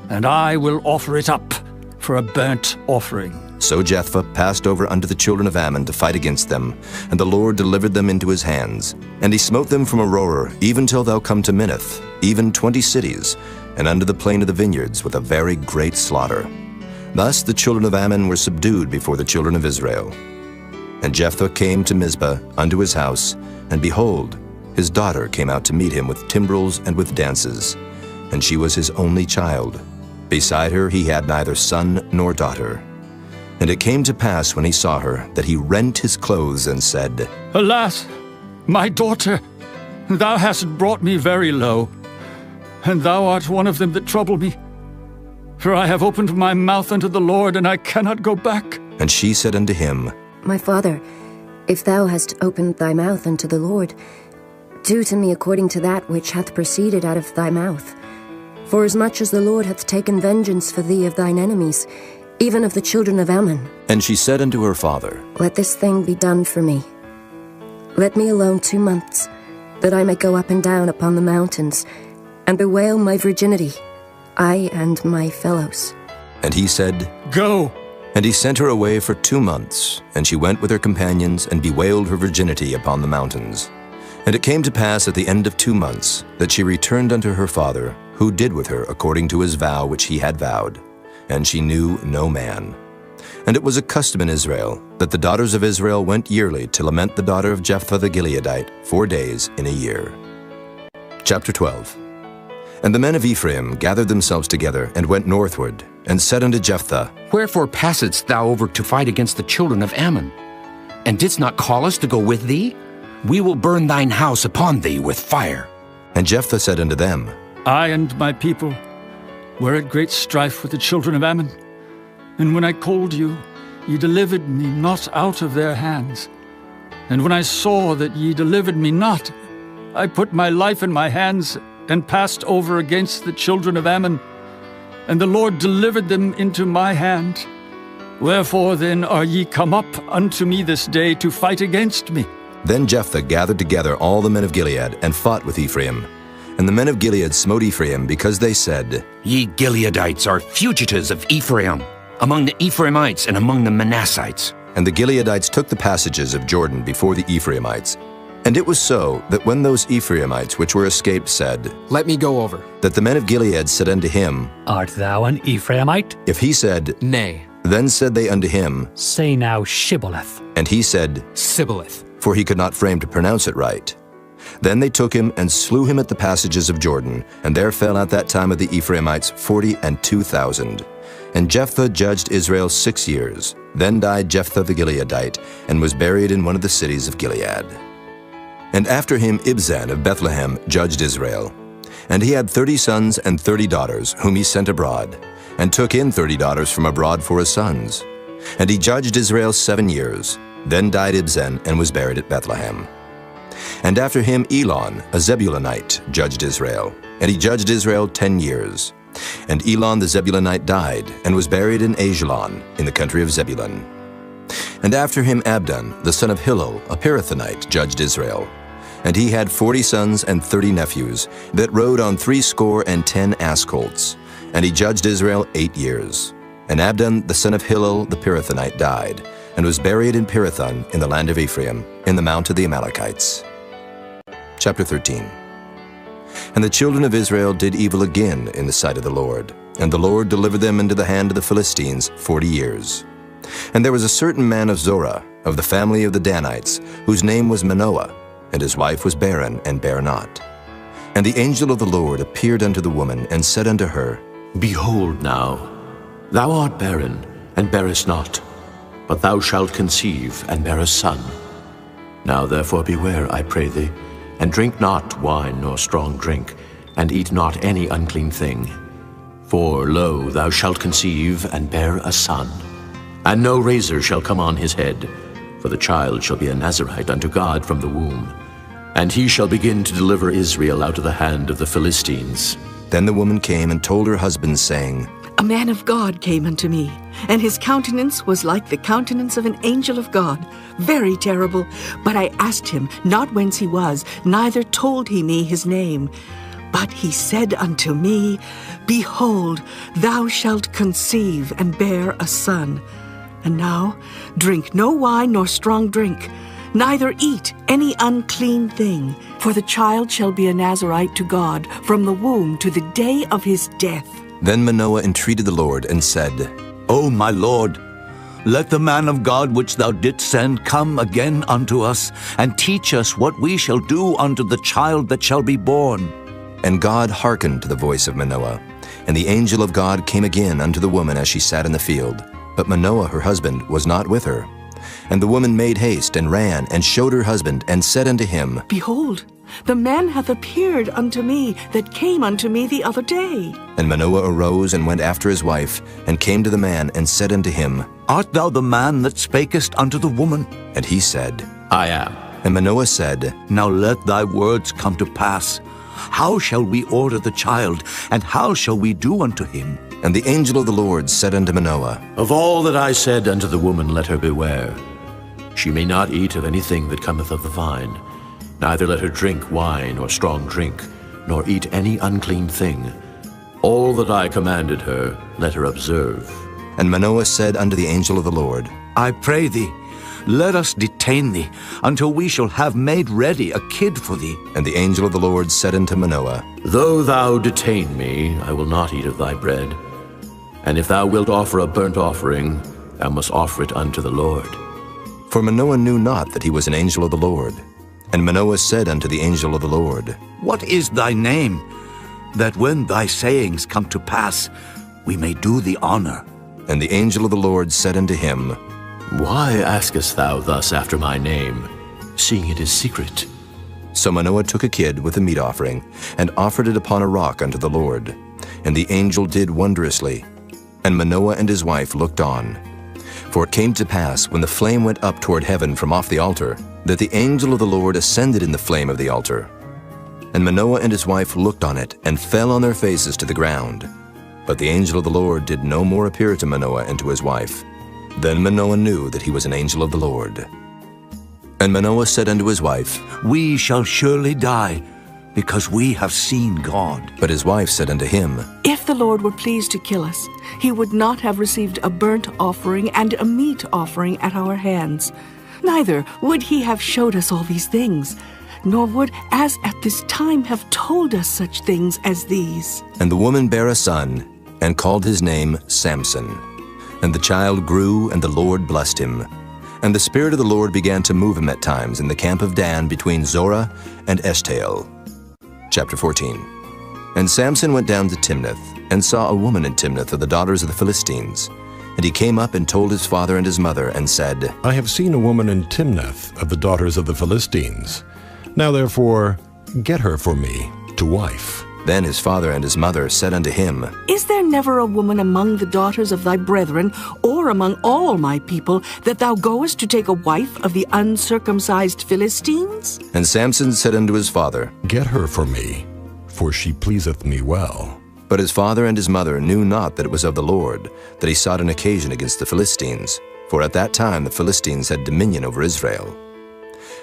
and I will offer it up for a burnt offering. So Jephthah passed over unto the children of Ammon to fight against them, and the Lord delivered them into his hands. And he smote them from Aroer, even till thou come to Minnith, even 20 cities. and under the plain of the vineyards with a very great slaughter. Thus the children of Ammon were subdued before the children of Israel. And Jephthah came to Mizpah unto his house, and behold, his daughter came out to meet him with timbrels and with dances, and she was his only child. Beside her he had neither son nor daughter. And it came to pass when he saw her, that he rent his clothes and said, Alas, my daughter, thou hast brought me very low, and thou art one of them that trouble me. For I have opened my mouth unto the Lord, and I cannot go back. And she said unto him, My father, if thou hast opened thy mouth unto the Lord, do to me according to that which hath proceeded out of thy mouth. Forasmuch as the Lord hath taken vengeance for thee of thine enemies, even of the children of Ammon. And she said unto her father, Let this thing be done for me. Let me alone 2 months, that I may go up and down upon the mountains, and bewail my virginity, I and my fellows. And he said, Go. And he sent her away for 2 months, and she went with her companions, and bewailed her virginity upon the mountains. And it came to pass at the end of 2 months, that she returned unto her father, who did with her according to his vow which he had vowed. And she knew no man. And it was a custom in Israel, that the daughters of Israel went yearly to lament the daughter of Jephthah the Gileadite 4 days in a year. Chapter 12. And the men of Ephraim gathered themselves together, and went northward, and said unto Jephthah, Wherefore passedst thou over to fight against the children of Ammon? And didst not call us to go with thee? We will burn thine house upon thee with fire. And Jephthah said unto them, I and my people were at great strife with the children of Ammon. And when I called you, ye delivered me not out of their hands. And when I saw that ye delivered me not, I put my life in my hands, and passed over against the children of Ammon. And the Lord delivered them into my hand. Wherefore then are ye come up unto me this day to fight against me? Then Jephthah gathered together all the men of Gilead, and fought with Ephraim. And the men of Gilead smote Ephraim, because they said, Ye Gileadites are fugitives of Ephraim, among the Ephraimites and among the Manassites. And the Gileadites took the passages of Jordan before the Ephraimites. And it was so, that when those Ephraimites which were escaped said, Let me go over, that the men of Gilead said unto him, Art thou an Ephraimite? If he said, Nay. Then said they unto him, Say now Shibboleth. And he said, Sibboleth. For he could not frame to pronounce it right. Then they took him, and slew him at the passages of Jordan, and there fell at that time of the Ephraimites 42,000. And Jephthah judged Israel 6 years. Then died Jephthah the Gileadite, and was buried in one of the cities of Gilead. And after him Ibzan of Bethlehem judged Israel. And he had 30 sons and 30 daughters, whom he sent abroad, and took in 30 daughters from abroad for his sons. And he judged Israel 7 years. Then died Ibzan, and was buried at Bethlehem. And after him Elon, a Zebulunite, judged Israel. And he judged Israel 10 years. And Elon the Zebulunite died, and was buried in Ajalon, in the country of Zebulun. And after him Abdon, the son of Hillel, a Pirathonite, judged Israel. And he had 40 sons and 30 nephews, that rode on 70 ass colts. And he judged Israel 8 years. And Abdon, the son of Hillel, the Pirathonite, died, and was buried in Pirathon, in the land of Ephraim, in the mount of the Amalekites. Chapter 13. And the children of Israel did evil again in the sight of the Lord, and the Lord delivered them into the hand of the Philistines 40 years. And there was a certain man of Zorah, of the family of the Danites, whose name was Manoah, and his wife was barren, and bare not. And the angel of the Lord appeared unto the woman, and said unto her, Behold now, thou art barren, and bearest not, but thou shalt conceive, and bear a son. Now therefore beware, I pray thee, and drink not wine nor strong drink, and eat not any unclean thing. For, lo, thou shalt conceive, and bear a son. And no razor shall come on his head, for the child shall be a Nazarite unto God from the womb. And he shall begin to deliver Israel out of the hand of the Philistines. Then the woman came and told her husband, saying, A man of God came unto me, and his countenance was like the countenance of an angel of God, very terrible. But I asked him not whence he was, neither told he me his name. But he said unto me, Behold, thou shalt conceive, and bear a son. And now drink no wine nor strong drink, neither eat any unclean thing, for the child shall be a Nazirite to God from the womb to the day of his death. Then Manoah entreated the Lord and said, O my Lord, let the man of God which thou didst send come again unto us, and teach us what we shall do unto the child that shall be born. And God hearkened to the voice of Manoah. And the angel of God came again unto the woman as she sat in the field. But Manoah her husband was not with her. And the woman made haste, and ran, and showed her husband, and said unto him, Behold, the man hath appeared unto me that came unto me the other day. And Manoah arose and went after his wife, and came to the man, and said unto him, Art thou the man that spakest unto the woman? And he said, I am. And Manoah said, Now let thy words come to pass. How shall we order the child, and how shall we do unto him? And the angel of the Lord said unto Manoah, Of all that I said unto the woman, let her beware. She may not eat of anything that cometh of the vine, neither let her drink wine or strong drink, nor eat any unclean thing. All that I commanded her, let her observe. And Manoah said unto the angel of the Lord, I pray thee, let us detain thee, until we shall have made ready a kid for thee. And the angel of the Lord said unto Manoah, Though thou detain me, I will not eat of thy bread. And if thou wilt offer a burnt offering, thou must offer it unto the Lord. For Manoah knew not that he was an angel of the Lord. And Manoah said unto the angel of the Lord, What is thy name, that when thy sayings come to pass, we may do thee honor? And the angel of the Lord said unto him, Why askest thou thus after my name, seeing it is secret? So Manoah took a kid with a meat offering, and offered it upon a rock unto the Lord. And the angel did wondrously. And Manoah and his wife looked on. For it came to pass, when the flame went up toward heaven from off the altar, that the angel of the Lord ascended in the flame of the altar. And Manoah and his wife looked on it, and fell on their faces to the ground. But the angel of the Lord did no more appear to Manoah and to his wife. Then Manoah knew that he was an angel of the Lord. And Manoah said unto his wife, We shall surely die, because we have seen God. But his wife said unto him, If the Lord were pleased to kill us, he would not have received a burnt offering and a meat offering at our hands. Neither would he have showed us all these things, nor would, as at this time, have told us such things as these. And the woman bare a son, and called his name Samson. And the child grew, and the Lord blessed him. And the Spirit of the Lord began to move him at times in the camp of Dan between Zorah and Eshtaol. Chapter 14. And Samson went down to Timnath, and saw a woman in Timnath of the daughters of the Philistines. And he came up and told his father and his mother, and said, I have seen a woman in Timnath of the daughters of the Philistines. Now therefore, get her for me to wife. Then his father and his mother said unto him, Is there never a woman among the daughters of thy brethren, or among all my people, that thou goest to take a wife of the uncircumcised Philistines? And Samson said unto his father, Get her for me, for she pleaseth me well. But his father and his mother knew not that it was of the Lord, that he sought an occasion against the Philistines. For at that time the Philistines had dominion over Israel.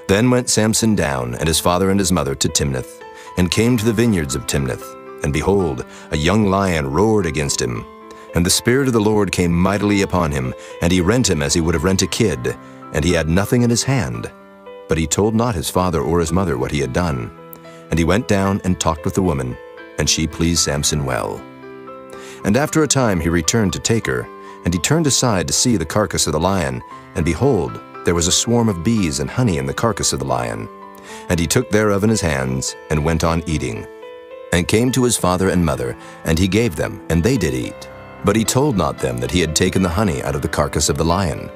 Then went Samson down, and his father and his mother, to Timnath, and came to the vineyards of Timnath. And behold, a young lion roared against him. And the Spirit of the Lord came mightily upon him, and he rent him as he would have rent a kid, and he had nothing in his hand. But he told not his father or his mother what he had done. And he went down and talked with the woman, and she pleased Samson well. And after a time he returned to take her, and he turned aside to see the carcass of the lion, and behold, there was a swarm of bees and honey in the carcass of the lion. And he took thereof in his hands, and went on eating. And came to his father and mother, and he gave them, and they did eat. But he told not them that he had taken the honey out of the carcass of the lion.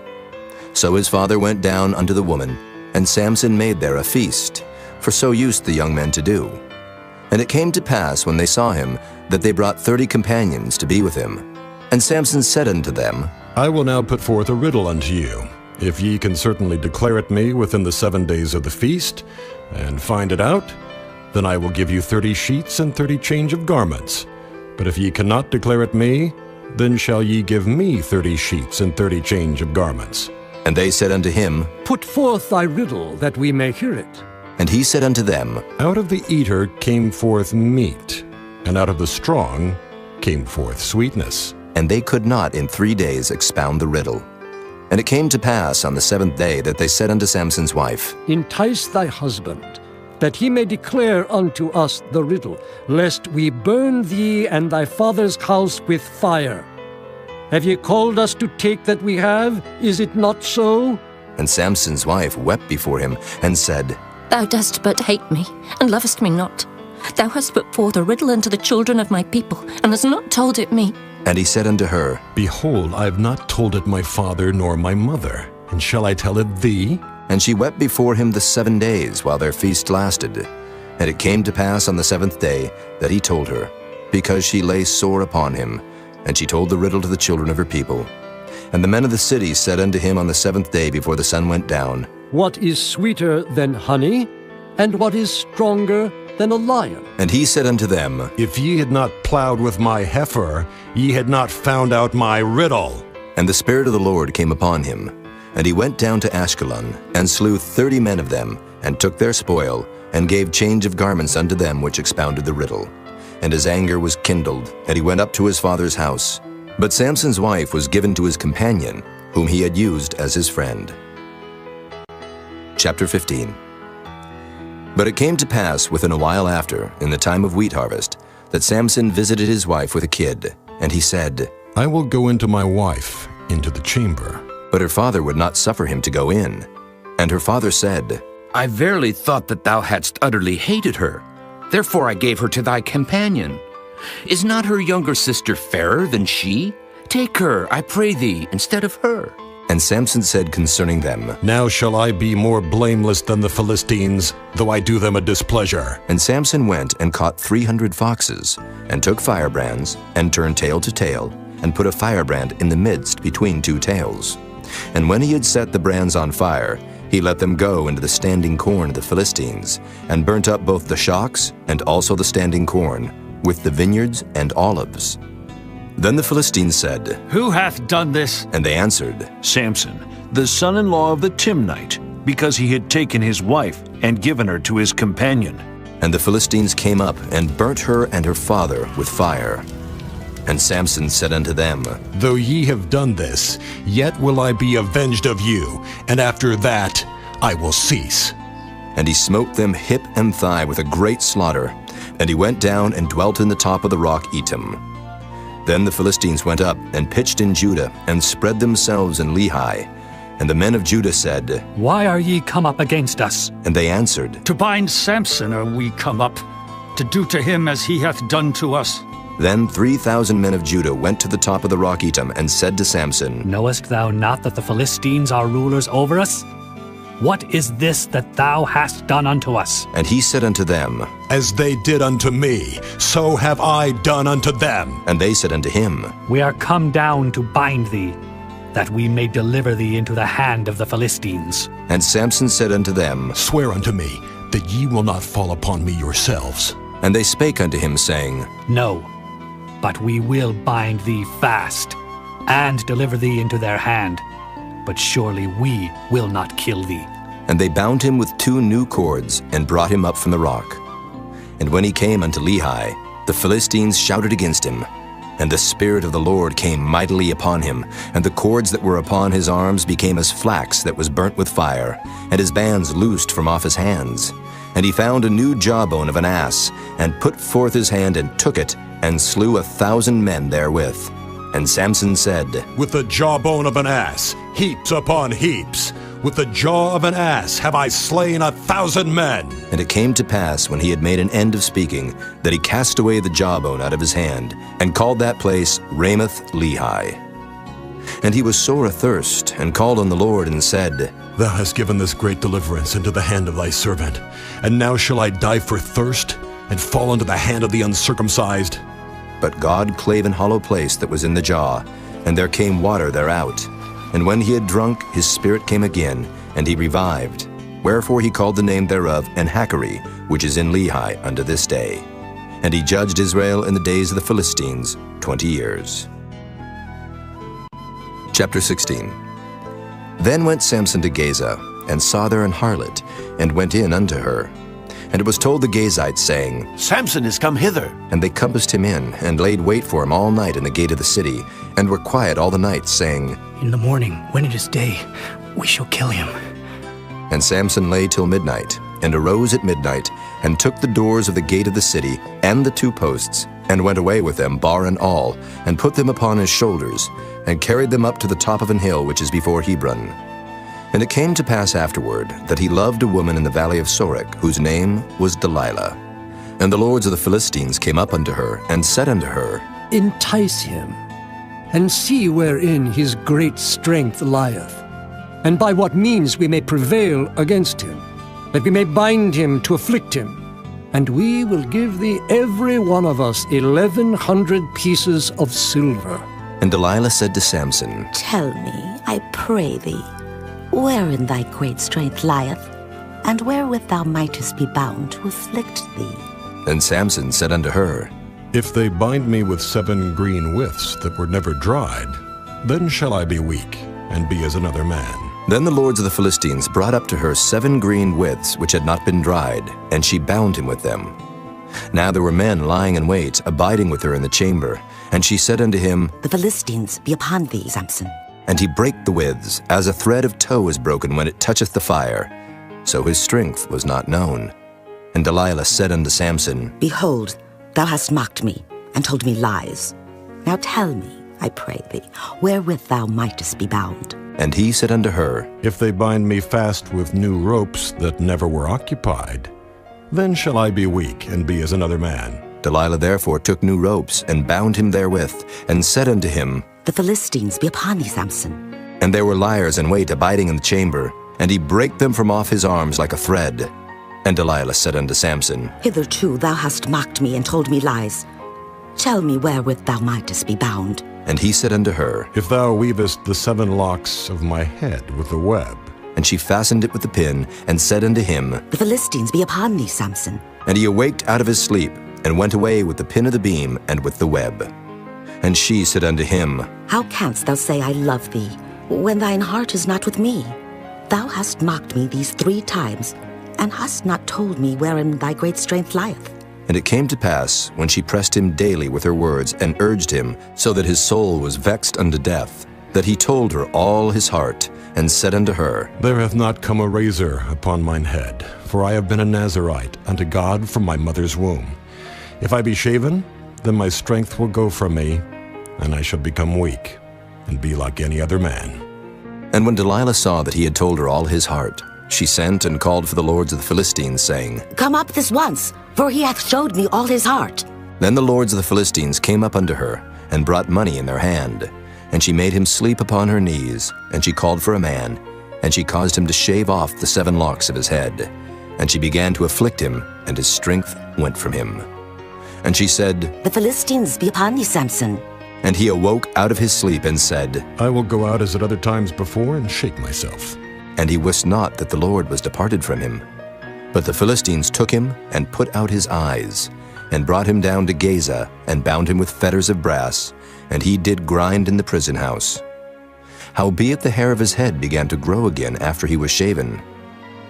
So his father went down unto the woman, and Samson made there a feast, for so used the young men to do. And it came to pass, when they saw him, that they brought 30 companions to be with him. And Samson said unto them, I will now put forth a riddle unto you. If ye can certainly declare it me within the 7 days of the feast, and find it out, then I will give you 30 sheets and 30 change of garments. But if ye cannot declare it me, then shall ye give me 30 sheets and 30 change of garments. And they said unto him, Put forth thy riddle, that we may hear it. And he said unto them, Out of the eater came forth meat, and out of the strong came forth sweetness. And they could not in 3 days expound the riddle. And it came to pass on the 7th day that they said unto Samson's wife, Entice thy husband, that he may declare unto us the riddle, lest we burn thee and thy father's house with fire. Have ye called us to take that we have? Is it not so? And Samson's wife wept before him, and said, Thou dost but hate me, and lovest me not. Thou hast put forth a riddle unto the children of my people, and hast not told it me. And he said unto her, Behold, I have not told it my father nor my mother, and shall I tell it thee? And she wept before him the 7 days while their feast lasted. And it came to pass on the 7th day that he told her, because she lay sore upon him. And she told the riddle to the children of her people. And the men of the city said unto him on the 7th day before the sun went down, What is sweeter than honey, and what is stronger than a lion? And he said unto them, If ye had not plowed with my heifer, ye had not found out my riddle. And the Spirit of the Lord came upon him. And he went down to Ashkelon, and slew 30 men of them, and took their spoil, and gave change of garments unto them which expounded the riddle. And his anger was kindled, and he went up to his father's house. But Samson's wife was given to his companion, whom he had used as his friend. Chapter 15. But it came to pass within a while after, in the time of wheat harvest, that Samson visited his wife with a kid. And he said, I will go into my wife, into the chamber. But her father would not suffer him to go in. And her father said, I verily thought that thou hadst utterly hated her. Therefore I gave her to thy companion. Is not her younger sister fairer than she? Take her, I pray thee, instead of her. And Samson said concerning them, Now shall I be more blameless than the Philistines, though I do them a displeasure. And Samson went and caught 300 foxes, and took firebrands, and turned tail to tail, and put a firebrand in the midst between 2 tails. And when he had set the brands on fire, he let them go into the standing corn of the Philistines, and burnt up both the shocks and also the standing corn, with the vineyards and olives. Then the Philistines said, Who hath done this? And they answered, Samson, the son-in-law of the Timnite, because he had taken his wife and given her to his companion. And the Philistines came up and burnt her and her father with fire. And Samson said unto them, Though ye have done this, yet will I be avenged of you, and after that I will cease. And he smote them hip and thigh with a great slaughter. And he went down and dwelt in the top of the rock Etam. Then the Philistines went up and pitched in Judah, and spread themselves in Lehi. And the men of Judah said, Why are ye come up against us? And they answered, To bind Samson are we come up, to do to him as he hath done to us. Then 3,000 men of Judah went to the top of the rock Etam, and said to Samson, Knowest thou not that the Philistines are rulers over us? What is this that thou hast done unto us? And he said unto them, As they did unto me, so have I done unto them. And they said unto him, We are come down to bind thee, that we may deliver thee into the hand of the Philistines. And Samson said unto them, Swear unto me that ye will not fall upon me yourselves. And they spake unto him, saying, No, but we will bind thee fast, and deliver thee into their hand. But surely we will not kill thee. And they bound him with 2 new cords, and brought him up from the rock. And when he came unto Lehi, the Philistines shouted against him. And the Spirit of the Lord came mightily upon him, and the cords that were upon his arms became as flax that was burnt with fire, and his bands loosed from off his hands. And he found a new jawbone of an ass, and put forth his hand and took it, and slew 1,000 men therewith. And Samson said, With the jawbone of an ass, heaps upon heaps. With the jaw of an ass have I slain 1,000 men. And it came to pass, when he had made an end of speaking, that he cast away the jawbone out of his hand, and called that place Ramath-Lehi. And he was sore athirst, and called on the Lord, and said, Thou hast given this great deliverance into the hand of thy servant. And now shall I die for thirst, and fall into the hand of the uncircumcised? But God clave an hollow place that was in the jaw, and there came water thereout. And when he had drunk, his spirit came again, and he revived. Wherefore he called the name thereof Enhakkore, which is in Lehi unto this day. And he judged Israel in the days of the Philistines 20 years. Chapter 16. Then went Samson to Gaza, and saw there an harlot, and went in unto her. And it was told the Gazites, saying, Samson is come hither. And they compassed him in, and laid wait for him all night in the gate of the city, and were quiet all the night, saying, In the morning, when it is day, we shall kill him. And Samson lay till midnight, and arose at midnight, and took the doors of the gate of the city, and the 2 posts, and went away with them, bar and all, and put them upon his shoulders, and carried them up to the top of an hill which is before Hebron. And it came to pass afterward that he loved a woman in the valley of Sorek, whose name was Delilah. And the lords of the Philistines came up unto her, and said unto her, Entice him, and see wherein his great strength lieth, and by what means we may prevail against him, that we may bind him to afflict him. And we will give thee every one of us 1,100 pieces of silver. And Delilah said to Samson, Tell me, I pray thee, wherein thy great strength lieth, and wherewith thou mightest be bound to afflict thee. And Samson said unto her, If they bind me with 7 green withs that were never dried, then shall I be weak, and be as another man. Then the lords of the Philistines brought up to her 7 green withs which had not been dried, and she bound him with them. Now there were men lying in wait, abiding with her in the chamber. And she said unto him, The Philistines be upon thee, Samson. And he brake the withs, as a thread of tow is broken when it toucheth the fire. So his strength was not known. And Delilah said unto Samson, Behold, thou hast mocked me, and told me lies. Now tell me, I pray thee, wherewith thou mightest be bound. And he said unto her, If they bind me fast with new ropes that never were occupied, then shall I be weak, and be as another man. Delilah therefore took new ropes, and bound him therewith, and said unto him, The Philistines be upon thee, Samson. And there were liers in wait abiding in the chamber, and he brake them from off his arms like a thread. And Delilah said unto Samson, Hitherto thou hast mocked me, and told me lies. Tell me wherewith thou mightest be bound. And he said unto her, If thou weavest the 7 locks of my head with the web. And she fastened it with the pin, and said unto him, The Philistines be upon thee, Samson. And he awaked out of his sleep, and went away with the pin of the beam, and with the web. And she said unto him, How canst thou say, I love thee, when thine heart is not with me? Thou hast mocked me these 3 times, and hast not told me wherein thy great strength lieth. And it came to pass, when she pressed him daily with her words, and urged him, so that his soul was vexed unto death, that he told her all his heart, and said unto her, There hath not come a razor upon mine head, for I have been a Nazarite unto God from my mother's womb. If I be shaven, then my strength will go from me, and I shall become weak, and be like any other man. And when Delilah saw that he had told her all his heart, she sent and called for the lords of the Philistines, saying, Come up this once, for he hath showed me all his heart. Then the lords of the Philistines came up unto her, and brought money in their hand. And she made him sleep upon her knees, and she called for a man, and she caused him to shave off the 7 locks of his head. And she began to afflict him, and his strength went from him. And she said, The Philistines be upon thee, Samson. And he awoke out of his sleep, and said, I will go out as at other times before, and shake myself. And he wist not that the Lord was departed from him. But the Philistines took him, and put out his eyes, and brought him down to Gaza, and bound him with fetters of brass, and he did grind in the prison house. Howbeit the hair of his head began to grow again after he was shaven.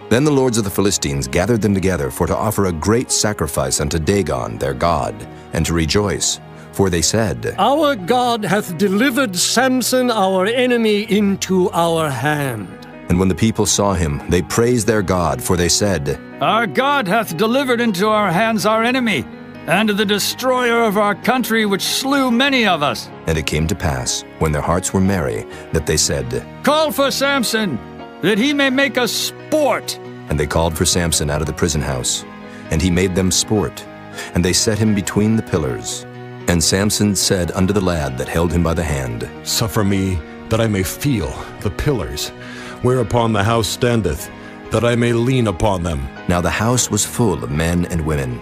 Then the lords of the Philistines gathered them together for to offer a great sacrifice unto Dagon their god, and to rejoice. For they said, Our God hath delivered Samson our enemy into our hand. And when the people saw him, they praised their God, for they said, Our God hath delivered into our hands our enemy, and the destroyer of our country, which slew many of us. And it came to pass, when their hearts were merry, that they said, Call for Samson, that he may make us sport. And they called for Samson out of the prison house, and he made them sport, and they set him between the pillars. And Samson said unto the lad that held him by the hand, Suffer me, that I may feel the pillars, whereupon the house standeth, that I may lean upon them. Now the house was full of men and women,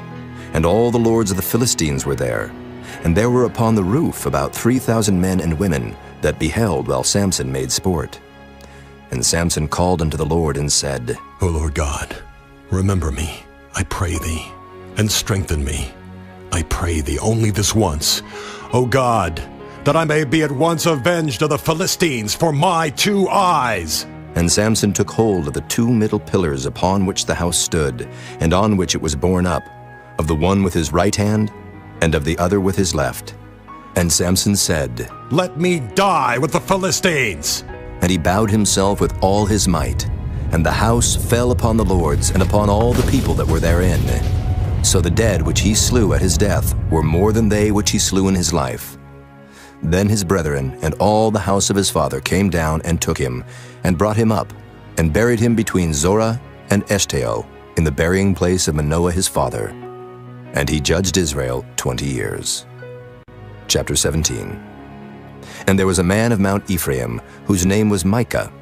and all the lords of the Philistines were there. And there were upon the roof about 3,000 men and women that beheld while Samson made sport. And Samson called unto the Lord and said, O Lord God, remember me, I pray thee, and strengthen me. I pray thee only this once, O God, that I may be at once avenged of the Philistines for my 2 eyes. And Samson took hold of the 2 middle pillars upon which the house stood, and on which it was borne up, of the one with his right hand, and of the other with his left. And Samson said, "Let me die with the Philistines!" And he bowed himself with all his might. And the house fell upon the lords, and upon all the people that were therein. So the dead which he slew at his death were more than they which he slew in his life. Then his brethren and all the house of his father came down and took him, and brought him up, and buried him between Zorah and Eshtaol, in the burying place of Manoah his father. And he judged Israel 20 years. Chapter 17. And there was a man of Mount Ephraim, whose name was Micah.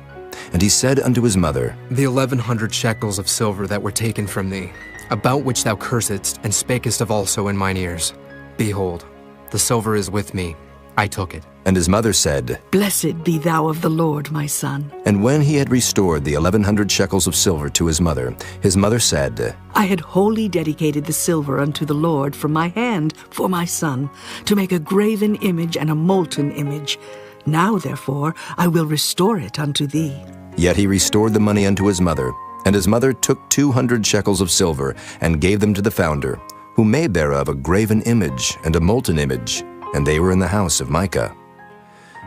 And he said unto his mother, The 1,100 shekels of silver that were taken from thee, about which thou cursedst, and spakest of also in mine ears. Behold, the silver is with me, I took it. And his mother said, Blessed be thou of the Lord, my son. And when he had restored the 1,100 shekels of silver to his mother said, I had wholly dedicated the silver unto the Lord from my hand for my son, to make a graven image and a molten image. Now, therefore, I will restore it unto thee. Yet he restored the money unto his mother. And his mother took 200 shekels of silver, and gave them to the founder, who made thereof a graven image and a molten image, and they were in the house of Micah.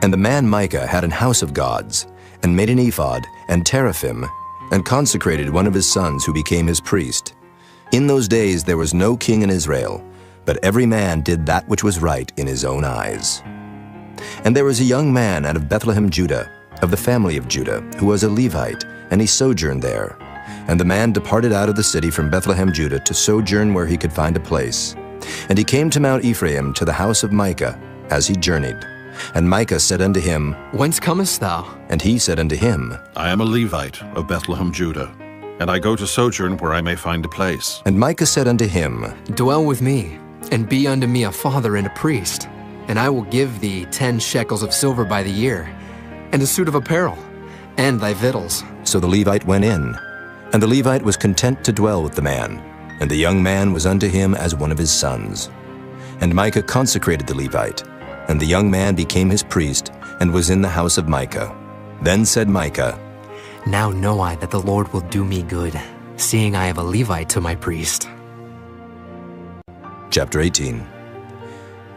And the man Micah had an house of gods, and made an ephod and teraphim, and consecrated one of his sons who became his priest. In those days there was no king in Israel, but every man did that which was right in his own eyes. And there was a young man out of Bethlehem, Judah, of the family of Judah, who was a Levite, and he sojourned there. And the man departed out of the city from Bethlehem, Judah, to sojourn where he could find a place. And he came to Mount Ephraim, to the house of Micah, as he journeyed. And Micah said unto him, Whence comest thou? And he said unto him, I am a Levite of Bethlehem, Judah, and I go to sojourn where I may find a place. And Micah said unto him, Dwell with me, and be unto me a father and a priest, and I will give thee 10 shekels of silver by the year, and a suit of apparel, and thy victuals. So the Levite went in, and the Levite was content to dwell with the man, and the young man was unto him as one of his sons. And Micah consecrated the Levite, and the young man became his priest, and was in the house of Micah. Then said Micah, Now know I that the Lord will do me good, seeing I have a Levite to my priest. Chapter 18.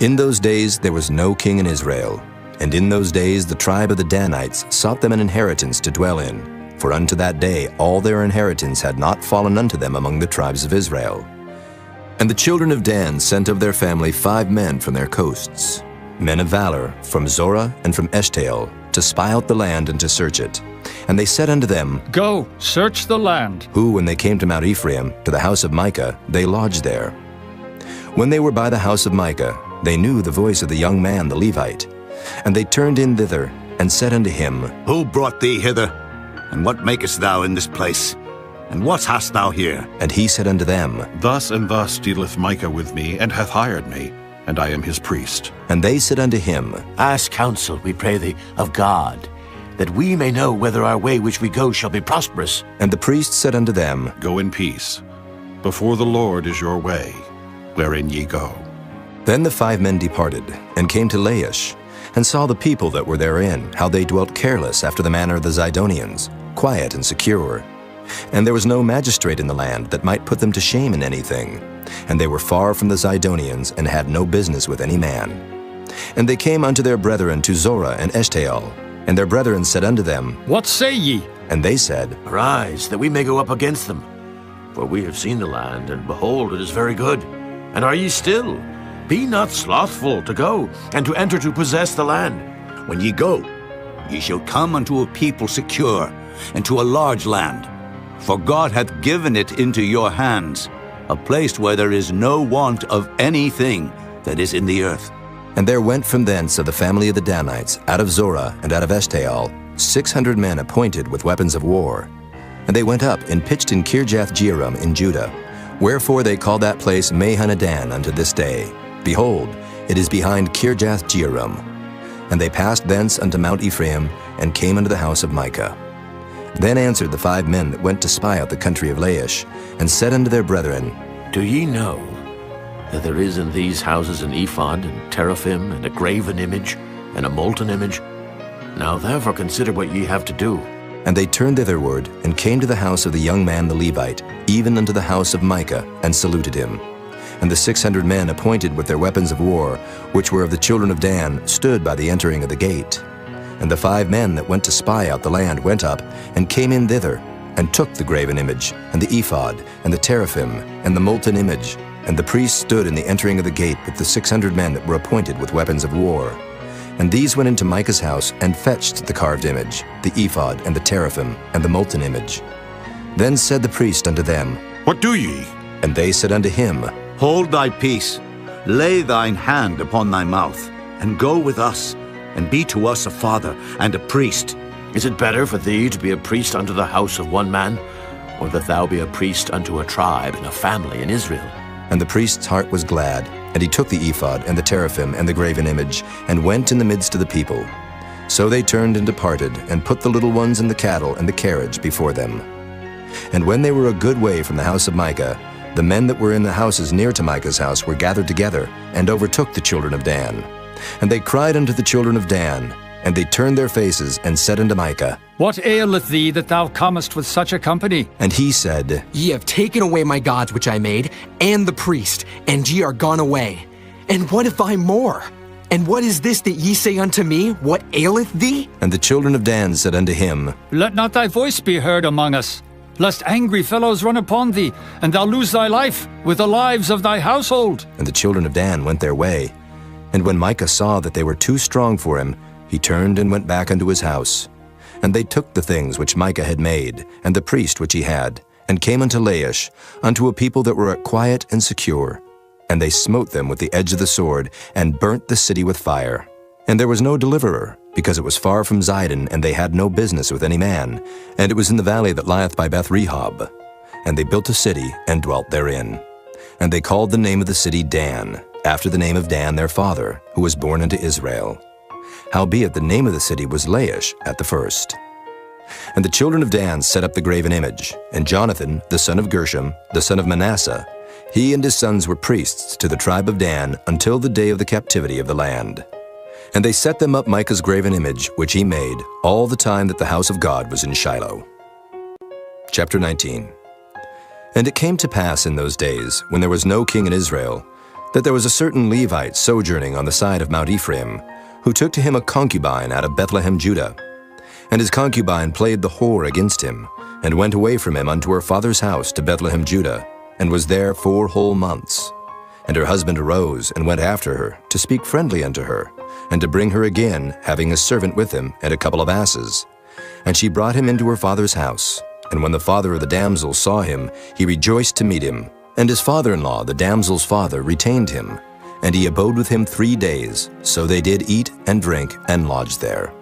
In those days there was no king in Israel, and in those days the tribe of the Danites sought them an inheritance to dwell in, for unto that day all their inheritance had not fallen unto them among the tribes of Israel. And the children of Dan sent of their family 5 men from their coasts, men of valor, from Zorah and from Eshtaol, to spy out the land and to search it. And they said unto them, Go, search the land. Who, when they came to Mount Ephraim, to the house of Micah, they lodged there. When they were by the house of Micah, they knew the voice of the young man the Levite. And they turned in thither, and said unto him, Who brought thee hither? And what makest thou in this place? And what hast thou here? And he said unto them, Thus and thus dealeth Micah with me, and hath hired me, and I am his priest. And they said unto him, Ask counsel, we pray thee, of God, that we may know whether our way which we go shall be prosperous. And the priest said unto them, Go in peace. Before the Lord is your way, wherein ye go. Then the 5 men departed, and came to Laish, and saw the people that were therein, how they dwelt careless after the manner of the Zidonians, quiet and secure. And there was no magistrate in the land that might put them to shame in anything. And they were far from the Zidonians, and had no business with any man. And they came unto their brethren to Zorah and Eshtaol. And their brethren said unto them, What say ye? And they said, Arise, that we may go up against them. For we have seen the land, and behold, it is very good. And are ye still? Be not slothful to go, and to enter to possess the land. When ye go, ye shall come unto a people secure, and to a large land. For God hath given it into your hands, a place where there is no want of anything that is in the earth. And there went from thence of the family of the Danites, out of Zorah and out of Eshtaol, 600 men appointed with weapons of war. And they went up and pitched in Kirjath-jearim in Judah. Wherefore they call that place Mahanadan unto this day. Behold, it is behind Kirjath-jearim. And they passed thence unto Mount Ephraim, and came unto the house of Micah. Then answered the 5 men that went to spy out the country of Laish, and said unto their brethren, Do ye know that there is in these houses an ephod, and teraphim, and a graven image, and a molten image? Now therefore consider what ye have to do. And they turned thitherward, and came to the house of the young man the Levite, even unto the house of Micah, and saluted him. And the 600 men appointed with their weapons of war, which were of the children of Dan, stood by the entering of the gate. And the 5 men that went to spy out the land went up, and came in thither, and took the graven image, and the ephod, and the teraphim, and the molten image. And the priests stood in the entering of the gate with the 600 men that were appointed with weapons of war. And these went into Micah's house, and fetched the carved image, the ephod, and the teraphim, and the molten image. Then said the priest unto them, What do ye? And they said unto him, Hold thy peace, lay thine hand upon thy mouth, and go with us, and be to us a father and a priest. Is it better for thee to be a priest unto the house of one man, or that thou be a priest unto a tribe and a family in Israel? And the priest's heart was glad, and he took the ephod, and the teraphim, and the graven image, and went in the midst of the people. So they turned and departed, and put the little ones and the cattle and the carriage before them. And when they were a good way from the house of Micah, the men that were in the houses near to Micah's house were gathered together, and overtook the children of Dan. And they cried unto the children of Dan, and they turned their faces, and said unto Micah, What aileth thee that thou comest with such a company? And he said, Ye have taken away my gods which I made, and the priest, and ye are gone away. And what if I more? And what is this that ye say unto me? What aileth thee? And the children of Dan said unto him, Let not thy voice be heard among us, lest angry fellows run upon thee, and thou lose thy life with the lives of thy household. And the children of Dan went their way. And when Micah saw that they were too strong for him, he turned and went back unto his house. And they took the things which Micah had made, and the priest which he had, and came unto Laish, unto a people that were quiet and secure. And they smote them with the edge of the sword, and burnt the city with fire. And there was no deliverer, because it was far from Zidon, and they had no business with any man. And it was in the valley that lieth by Beth-rehob. And they built a city, and dwelt therein. And they called the name of the city Dan, after the name of Dan their father, who was born unto Israel. Howbeit the name of the city was Laish at the first. And the children of Dan set up the graven image, and Jonathan, the son of Gershom, the son of Manasseh, he and his sons were priests to the tribe of Dan until the day of the captivity of the land. And they set them up Micah's graven image, which he made, all the time that the house of God was in Shiloh. Chapter 19. And it came to pass in those days, when there was no king in Israel, that there was a certain Levite sojourning on the side of Mount Ephraim, who took to him a concubine out of Bethlehem, Judah. And his concubine played the whore against him, and went away from him unto her father's house to Bethlehem, Judah, and was there 4 whole months. And her husband arose, and went after her, to speak friendly unto her, and to bring her again, having a servant with him, and a couple of asses. And she brought him into her father's house. And when the father of the damsel saw him, he rejoiced to meet him. And his father-in-law, the damsel's father, retained him. And he abode with him 3 days. So they did eat and drink, and lodged there.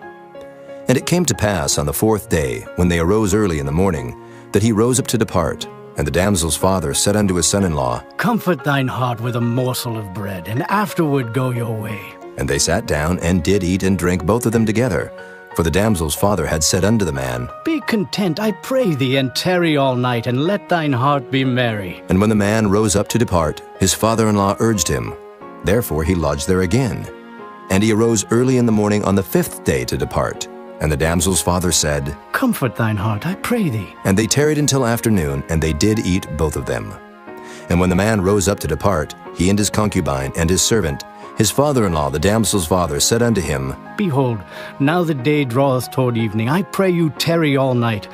And it came to pass on the 4th day, when they arose early in the morning, that he rose up to depart. And the damsel's father said unto his son-in-law, Comfort thine heart with a morsel of bread, and afterward go your way. And they sat down, and did eat and drink both of them together. For the damsel's father had said unto the man, Be content, I pray thee, and tarry all night, and let thine heart be merry. And when the man rose up to depart, his father-in-law urged him. Therefore he lodged there again. And he arose early in the morning on the 5th day to depart. And the damsel's father said, Comfort thine heart, I pray thee. And they tarried until afternoon, and they did eat both of them. And when the man rose up to depart, he and his concubine and his servant, his father-in-law, the damsel's father, said unto him, Behold, now the day draweth toward evening. I pray you tarry all night.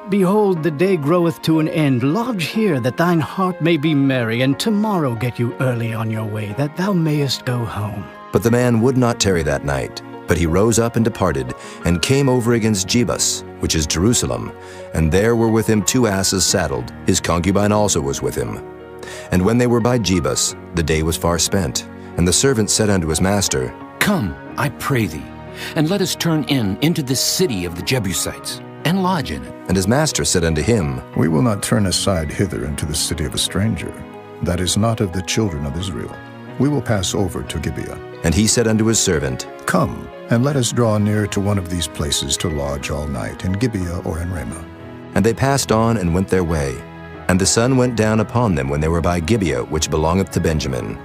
Behold, the day groweth to an end. Lodge here, that thine heart may be merry, and tomorrow get you early on your way, that thou mayest go home. But the man would not tarry that night. But he rose up and departed, and came over against Jebus, which is Jerusalem. And there were with him 2 asses saddled. His concubine also was with him. And when they were by Jebus, the day was far spent. And the servant said unto his master, Come, I pray thee, and let us turn into this city of the Jebusites, and lodge in it. And his master said unto him, We will not turn aside hither into the city of a stranger, that is not of the children of Israel. We will pass over to Gibeah. And he said unto his servant, Come, and let us draw near to one of these places to lodge all night, in Gibeah or in Ramah. And they passed on and went their way. And the sun went down upon them when they were by Gibeah, which belongeth to Benjamin.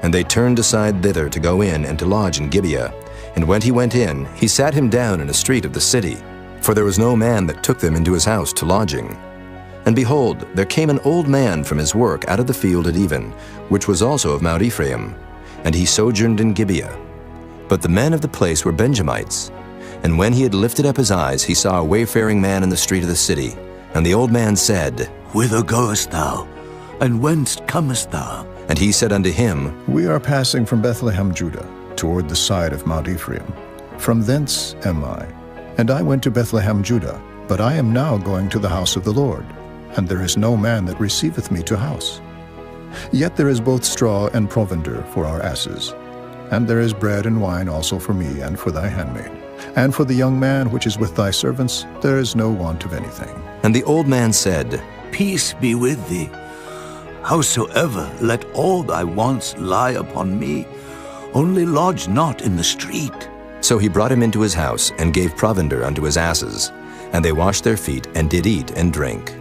And they turned aside thither to go in and to lodge in Gibeah. And when he went in, he sat him down in a street of the city. for there was no man that took them into his house to lodging. And behold, there came an old man from his work out of the field at even, which was also of Mount Ephraim, and he sojourned in Gibeah. But the men of the place were Benjamites. And when he had lifted up his eyes, he saw a wayfaring man in the street of the city. And the old man said, Whither goest thou? And whence comest thou? And he said unto him, We are passing from Bethlehem, Judah, toward the side of Mount Ephraim. From thence am I. And I went to Bethlehem, Judah, but I am now going to the house of the Lord, and there is no man that receiveth me to house. Yet there is both straw and provender for our asses, and there is bread and wine also for me and for thy handmaid. And for the young man which is with thy servants, there is no want of anything. And the old man said, Peace be with thee. Howsoever, let all thy wants lie upon me, only lodge not in the street. So he brought him into his house, and gave provender unto his asses. And they washed their feet, and did eat and drink.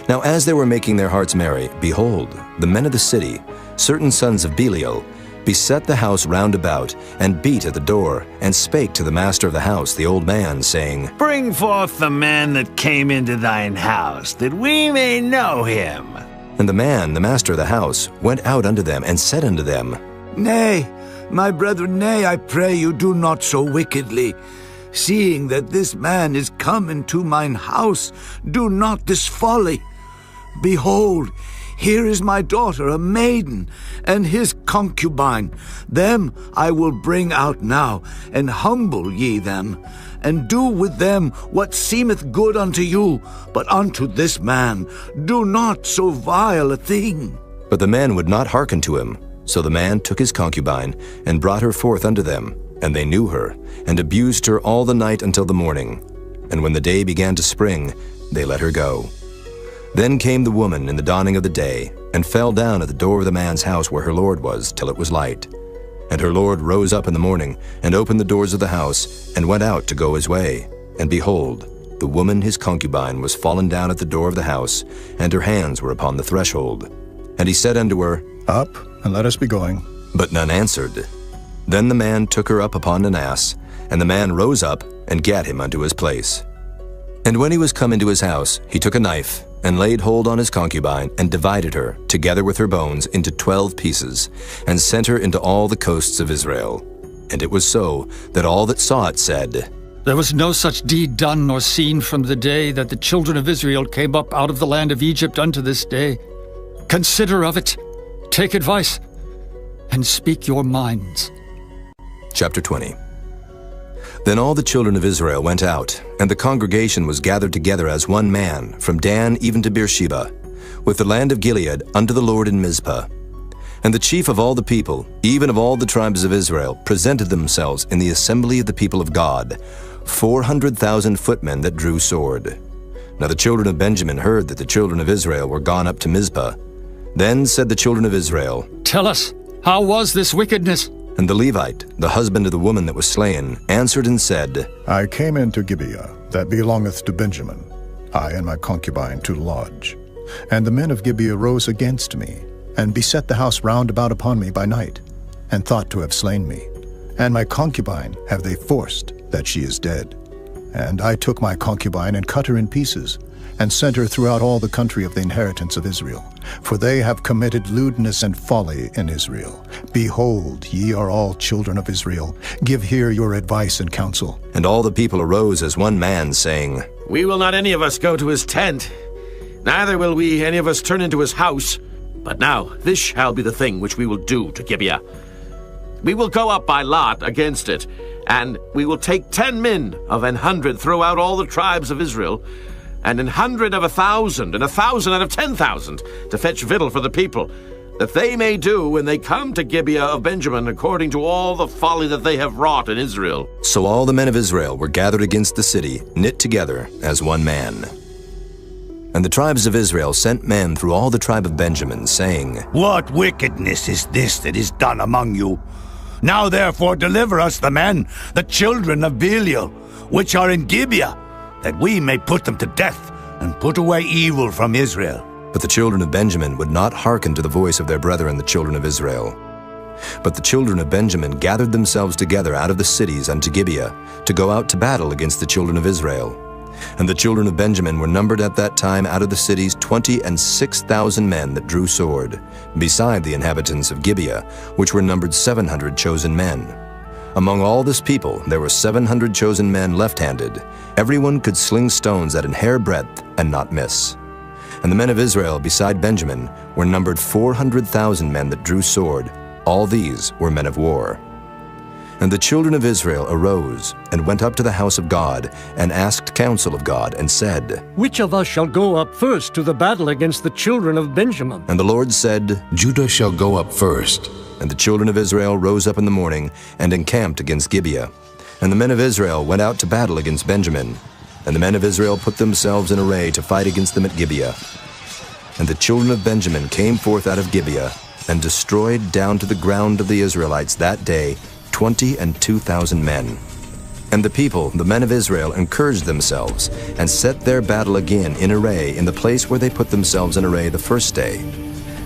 Now as they were making their hearts merry, behold, the men of the city, certain sons of Belial, beset the house round about, and beat at the door, and spake to the master of the house, the old man, saying, Bring forth the man that came into thine house, that we may know him. And the man, the master of the house, went out unto them, and said unto them, Nay, my brethren, nay, I pray you, do not so wickedly. Seeing that this man is come into mine house, do not this folly. Behold, here is my daughter, a maiden, and his concubine. Them I will bring out now, and humble ye them, and do with them what seemeth good unto you, but unto this man do not so vile a thing. But the man would not hearken to him. So the man took his concubine, and brought her forth unto them, and they knew her, and abused her all the night until the morning. And when the day began to spring, they let her go. Then came the woman in the dawning of the day, and fell down at the door of the man's house where her lord was, till it was light. And her lord rose up in the morning, and opened the doors of the house, and went out to go his way. And behold, the woman his concubine was fallen down at the door of the house, and her hands were upon the threshold. And he said unto her, Up, and let us be going. But none answered. Then the man took her up upon an ass, and the man rose up, and gat him unto his place. And when he was come into his house, he took a knife, and laid hold on his concubine, and divided her, together with her bones, into 12 pieces, and sent her into all the coasts of Israel. And it was so, that all that saw it said, There was no such deed done nor seen from the day that the children of Israel came up out of the land of Egypt unto this day. Consider of it, take advice, and speak your minds. Chapter 20. Then all the children of Israel went out, and the congregation was gathered together as one man, from Dan even to Beersheba, with the land of Gilead unto the Lord in Mizpah. And the chief of all the people, even of all the tribes of Israel, presented themselves in the assembly of the people of God, 400,000 footmen that drew sword. Now the children of Benjamin heard that the children of Israel were gone up to Mizpah. Then said the children of Israel, Tell us, how was this wickedness? And the Levite, the husband of the woman that was slain, answered and said, I came into Gibeah, that belongeth to Benjamin, I and my concubine to lodge. And the men of Gibeah rose against me, and beset the house round about upon me by night, and thought to have slain me. And my concubine have they forced, that she is dead. And I took my concubine, and cut her in pieces, and sent her throughout all the country of the inheritance of Israel. For they have committed lewdness and folly in Israel. Behold, ye are all children of Israel. Give here your advice and counsel. And all the people arose as one man, saying, We will not any of us go to his tent, neither will we any of us turn into his house. But now this shall be the thing which we will do to Gibeah. We will go up by lot against it, and we will take 10 men of 100 throughout all the tribes of Israel, and 100 of 1,000, and 1,000 out of 10,000, to fetch victual for the people, that they may do when they come to Gibeah of Benjamin according to all the folly that they have wrought in Israel. So all the men of Israel were gathered against the city, knit together as one man. And the tribes of Israel sent men through all the tribe of Benjamin, saying, What wickedness is this that is done among you? Now therefore deliver us the men, the children of Belial, which are in Gibeah, that we may put them to death, and put away evil from Israel. But the children of Benjamin would not hearken to the voice of their brethren the children of Israel. But the children of Benjamin gathered themselves together out of the cities unto Gibeah, to go out to battle against the children of Israel. And the children of Benjamin were numbered at that time out of the cities 26,000 men that drew sword, beside the inhabitants of Gibeah, which were numbered 700 chosen men. Among all this people there were 700 chosen men left-handed. Everyone could sling stones at an hair breadth and not miss. And the men of Israel beside Benjamin were numbered 400,000 men that drew sword. All these were men of war. And the children of Israel arose and went up to the house of God and asked counsel of God and said, Which of us shall go up first to the battle against the children of Benjamin? And the Lord said, Judah shall go up first. And the children of Israel rose up in the morning and encamped against Gibeah. And the men of Israel went out to battle against Benjamin. And the men of Israel put themselves in array to fight against them at Gibeah. And the children of Benjamin came forth out of Gibeah and destroyed down to the ground of the Israelites that day 22,000 men. And the people, the men of Israel, encouraged themselves and set their battle again in array in the place where they put themselves in array the first day.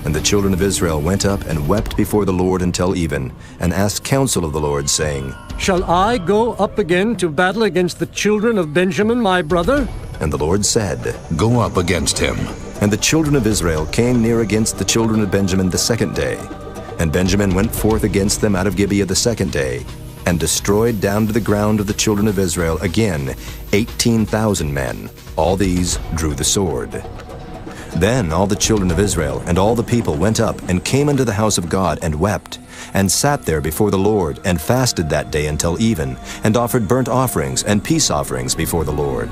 And the children of Israel went up and wept before the Lord until even, and asked counsel of the Lord, saying, Shall I go up again to battle against the children of Benjamin, my brother? And the Lord said, Go up against him. And the children of Israel came near against the children of Benjamin the second day. And Benjamin went forth against them out of Gibeah the second day, and destroyed down to the ground of the children of Israel again 18,000 men. All these drew the sword. Then all the children of Israel and all the people went up and came unto the house of God and wept, and sat there before the Lord, and fasted that day until even, and offered burnt offerings and peace offerings before the Lord.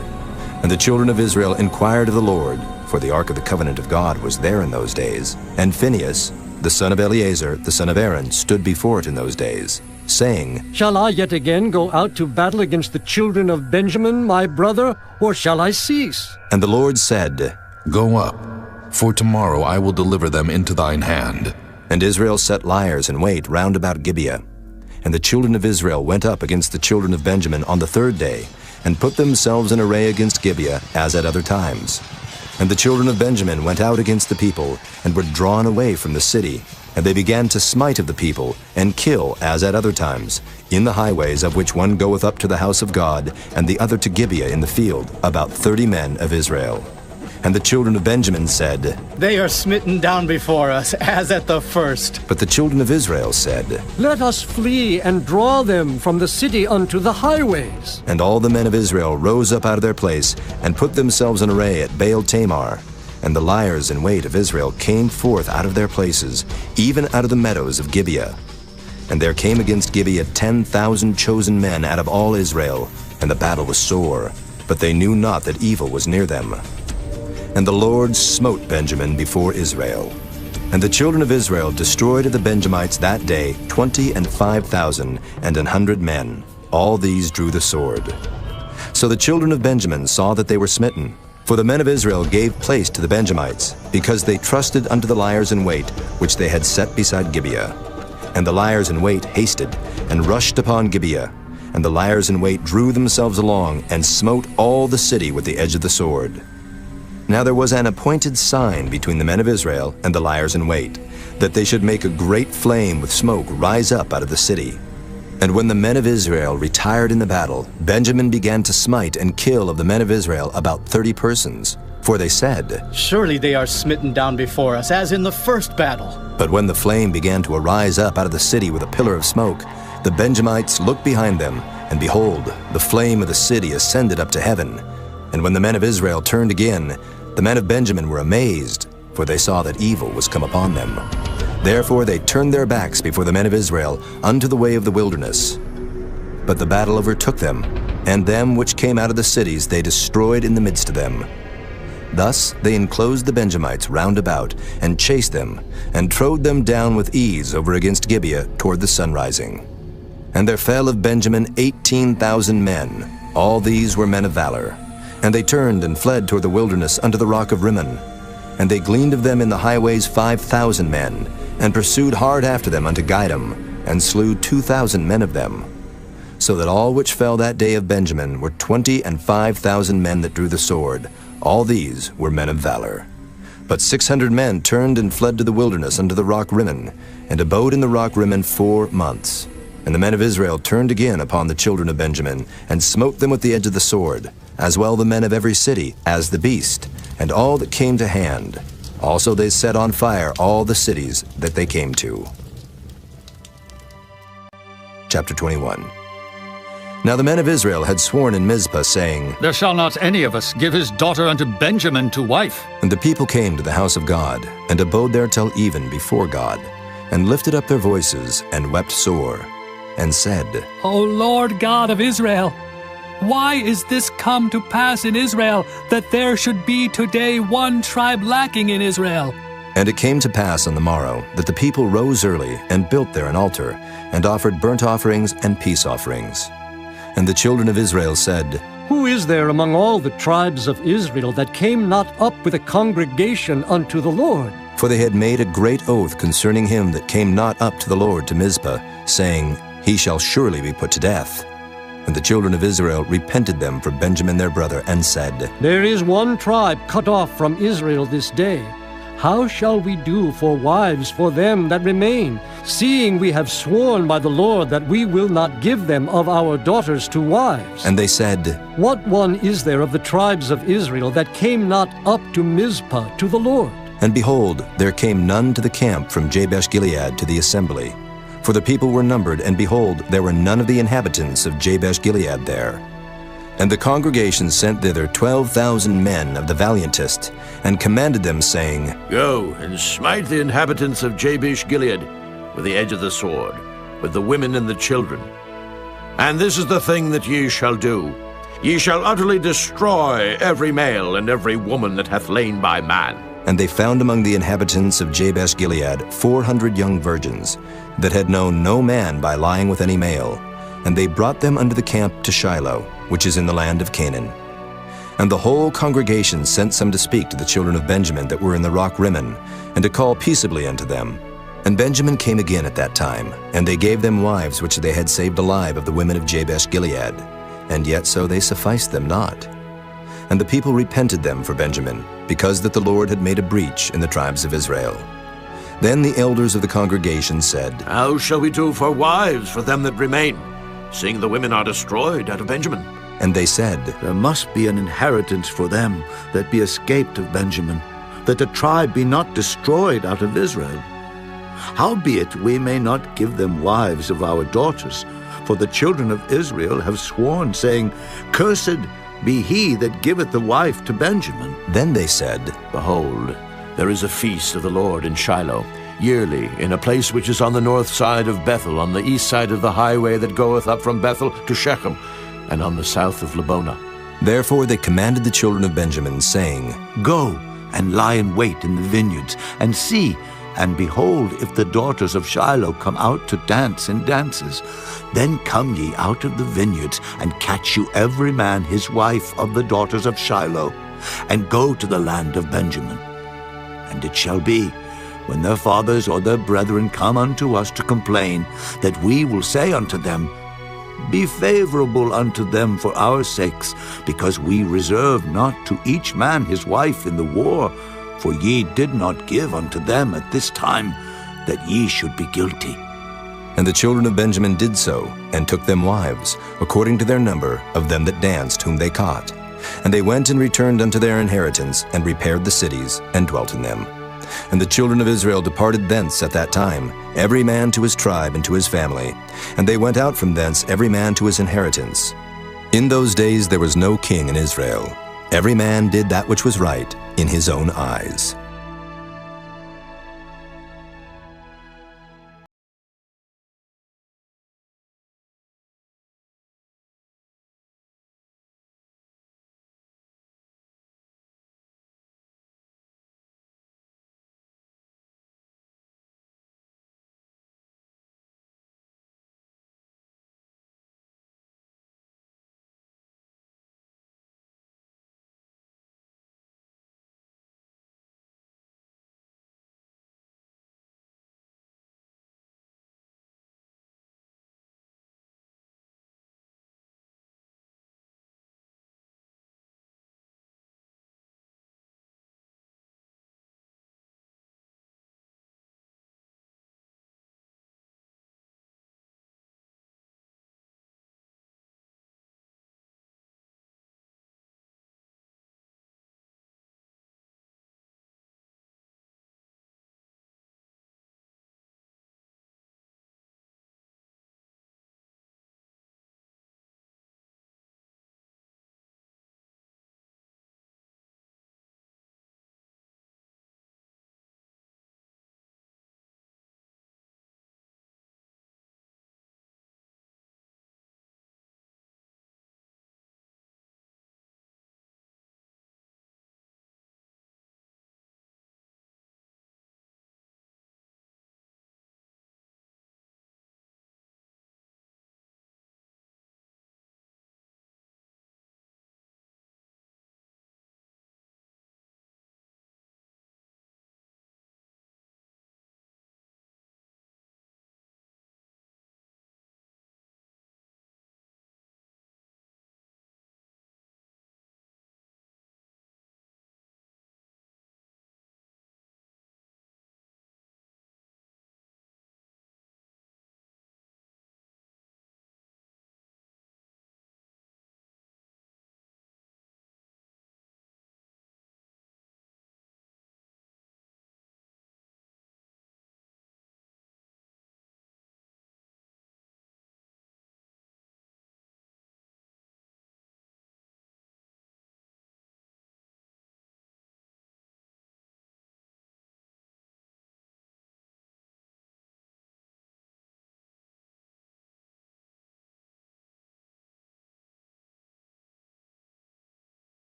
And the children of Israel inquired of the Lord, for the ark of the covenant of God was there in those days. And Phinehas, the son of Eleazar, the son of Aaron, stood before it in those days, saying, Shall I yet again go out to battle against the children of Benjamin, my brother, or shall I cease? And the Lord said, Go up, for tomorrow I will deliver them into thine hand. And Israel set liers in wait round about Gibeah. And the children of Israel went up against the children of Benjamin on the third day, and put themselves in array against Gibeah, as at other times. And the children of Benjamin went out against the people, and were drawn away from the city. And they began to smite of the people, and kill, as at other times, in the highways, of which one goeth up to the house of God, and the other to Gibeah in the field, about 30 men of Israel. And the children of Benjamin said, They are smitten down before us, as at the first. But the children of Israel said, Let us flee and draw them from the city unto the highways. And all the men of Israel rose up out of their place, and put themselves in array at Baal Tamar. And the liers in wait of Israel came forth out of their places, even out of the meadows of Gibeah. And there came against Gibeah 10,000 chosen men out of all Israel, and the battle was sore, but they knew not that evil was near them. And the Lord smote Benjamin before Israel. And the children of Israel destroyed of the Benjamites that day 25,000 and 100 men. All these drew the sword. So the children of Benjamin saw that they were smitten. For the men of Israel gave place to the Benjamites, because they trusted unto the liers in wait, which they had set beside Gibeah. And the liers in wait hasted, and rushed upon Gibeah. And the liers in wait drew themselves along, and smote all the city with the edge of the sword. Now there was an appointed sign between the men of Israel and the liers in wait, that they should make a great flame with smoke rise up out of the city. And when the men of Israel retired in the battle, Benjamin began to smite and kill of the men of Israel about 30 persons. For they said, Surely they are smitten down before us, as in the first battle. But when the flame began to arise up out of the city with a pillar of smoke, the Benjamites looked behind them, and behold, the flame of the city ascended up to heaven. And when the men of Israel turned again, the men of Benjamin were amazed, for they saw that evil was come upon them. Therefore they turned their backs before the men of Israel unto the way of the wilderness. But the battle overtook them, and them which came out of the cities they destroyed in the midst of them. Thus they enclosed the Benjamites round about, and chased them, and trode them down with ease over against Gibeah toward the sunrising. And there fell of Benjamin 18,000 men. All these were men of valor. And they turned and fled toward the wilderness unto the rock of Rimmon. And they gleaned of them in the highways 5,000 men, and pursued hard after them unto Gidom, and slew 2,000 men of them. So that all which fell that day of Benjamin were 25,000 men that drew the sword. All these were men of valor. But 600 men turned and fled to the wilderness unto the rock Rimmon, and abode in the rock Rimmon 4 months. And the men of Israel turned again upon the children of Benjamin, and smote them with the edge of the sword, as well the men of every city as the beast, and all that came to hand. Also they set on fire all the cities that they came to. Chapter 21. Now the men of Israel had sworn in Mizpah, saying, There shall not any of us give his daughter unto Benjamin to wife. And the people came to the house of God, and abode there till even before God, and lifted up their voices, and wept sore, and said, O Lord God of Israel, why is this come to pass in Israel, that there should be today one tribe lacking in Israel? And it came to pass on the morrow, that the people rose early, and built there an altar, and offered burnt offerings and peace offerings. And the children of Israel said, Who is there among all the tribes of Israel that came not up with a congregation unto the Lord? For they had made a great oath concerning him that came not up to the Lord to Mizpah, saying, He shall surely be put to death. And the children of Israel repented them for Benjamin their brother, and said, There is one tribe cut off from Israel this day. How shall we do for wives for them that remain, seeing we have sworn by the Lord that we will not give them of our daughters to wives? And they said, What one is there of the tribes of Israel that came not up to Mizpah to the Lord? And behold, there came none to the camp from Jabesh-Gilead to the assembly. For the people were numbered, and behold, there were none of the inhabitants of Jabesh-Gilead there. And the congregation sent thither 12,000 men of the valiantest, and commanded them, saying, Go and smite the inhabitants of Jabesh-Gilead with the edge of the sword, with the women and the children. And this is the thing that ye shall do. Ye shall utterly destroy every male and every woman that hath lain by man. And they found among the inhabitants of Jabesh-Gilead 400 young virgins, that had known no man by lying with any male. And they brought them unto the camp to Shiloh, which is in the land of Canaan. And the whole congregation sent some to speak to the children of Benjamin that were in the rock Rimmon, and to call peaceably unto them. And Benjamin came again at that time, and they gave them wives which they had saved alive of the women of Jabesh-Gilead, and yet so they sufficed them not. And the people repented them for Benjamin, because that the Lord had made a breach in the tribes of Israel. Then the elders of the congregation said, How shall we do for wives for them that remain, seeing the women are destroyed out of Benjamin? And they said, There must be an inheritance for them that be escaped of Benjamin, that a tribe be not destroyed out of Israel. Howbeit we may not give them wives of our daughters, for the children of Israel have sworn, saying, Cursed be he that giveth the wife to Benjamin. Then they said, Behold, there is a feast of the Lord in Shiloh, yearly, in a place which is on the north side of Bethel, on the east side of the highway that goeth up from Bethel to Shechem, and on the south of Lebonah. Therefore they commanded the children of Benjamin, saying, Go and lie in wait in the vineyards, and see, and behold, if the daughters of Shiloh come out to dance in dances. Then come ye out of the vineyards, and catch you every man his wife of the daughters of Shiloh, and go to the land of Benjamin. And it shall be, when their fathers or their brethren come unto us to complain, that we will say unto them, Be favorable unto them for our sakes, because we reserve not to each man his wife in the war, for ye did not give unto them at this time, that ye should be guilty. And the children of Benjamin did so, and took them wives, according to their number of them that danced whom they caught. And they went and returned unto their inheritance, and repaired the cities, and dwelt in them. And the children of Israel departed thence at that time, every man to his tribe and to his family. And they went out from thence every man to his inheritance. In those days there was no king in Israel. Every man did that which was right in his own eyes.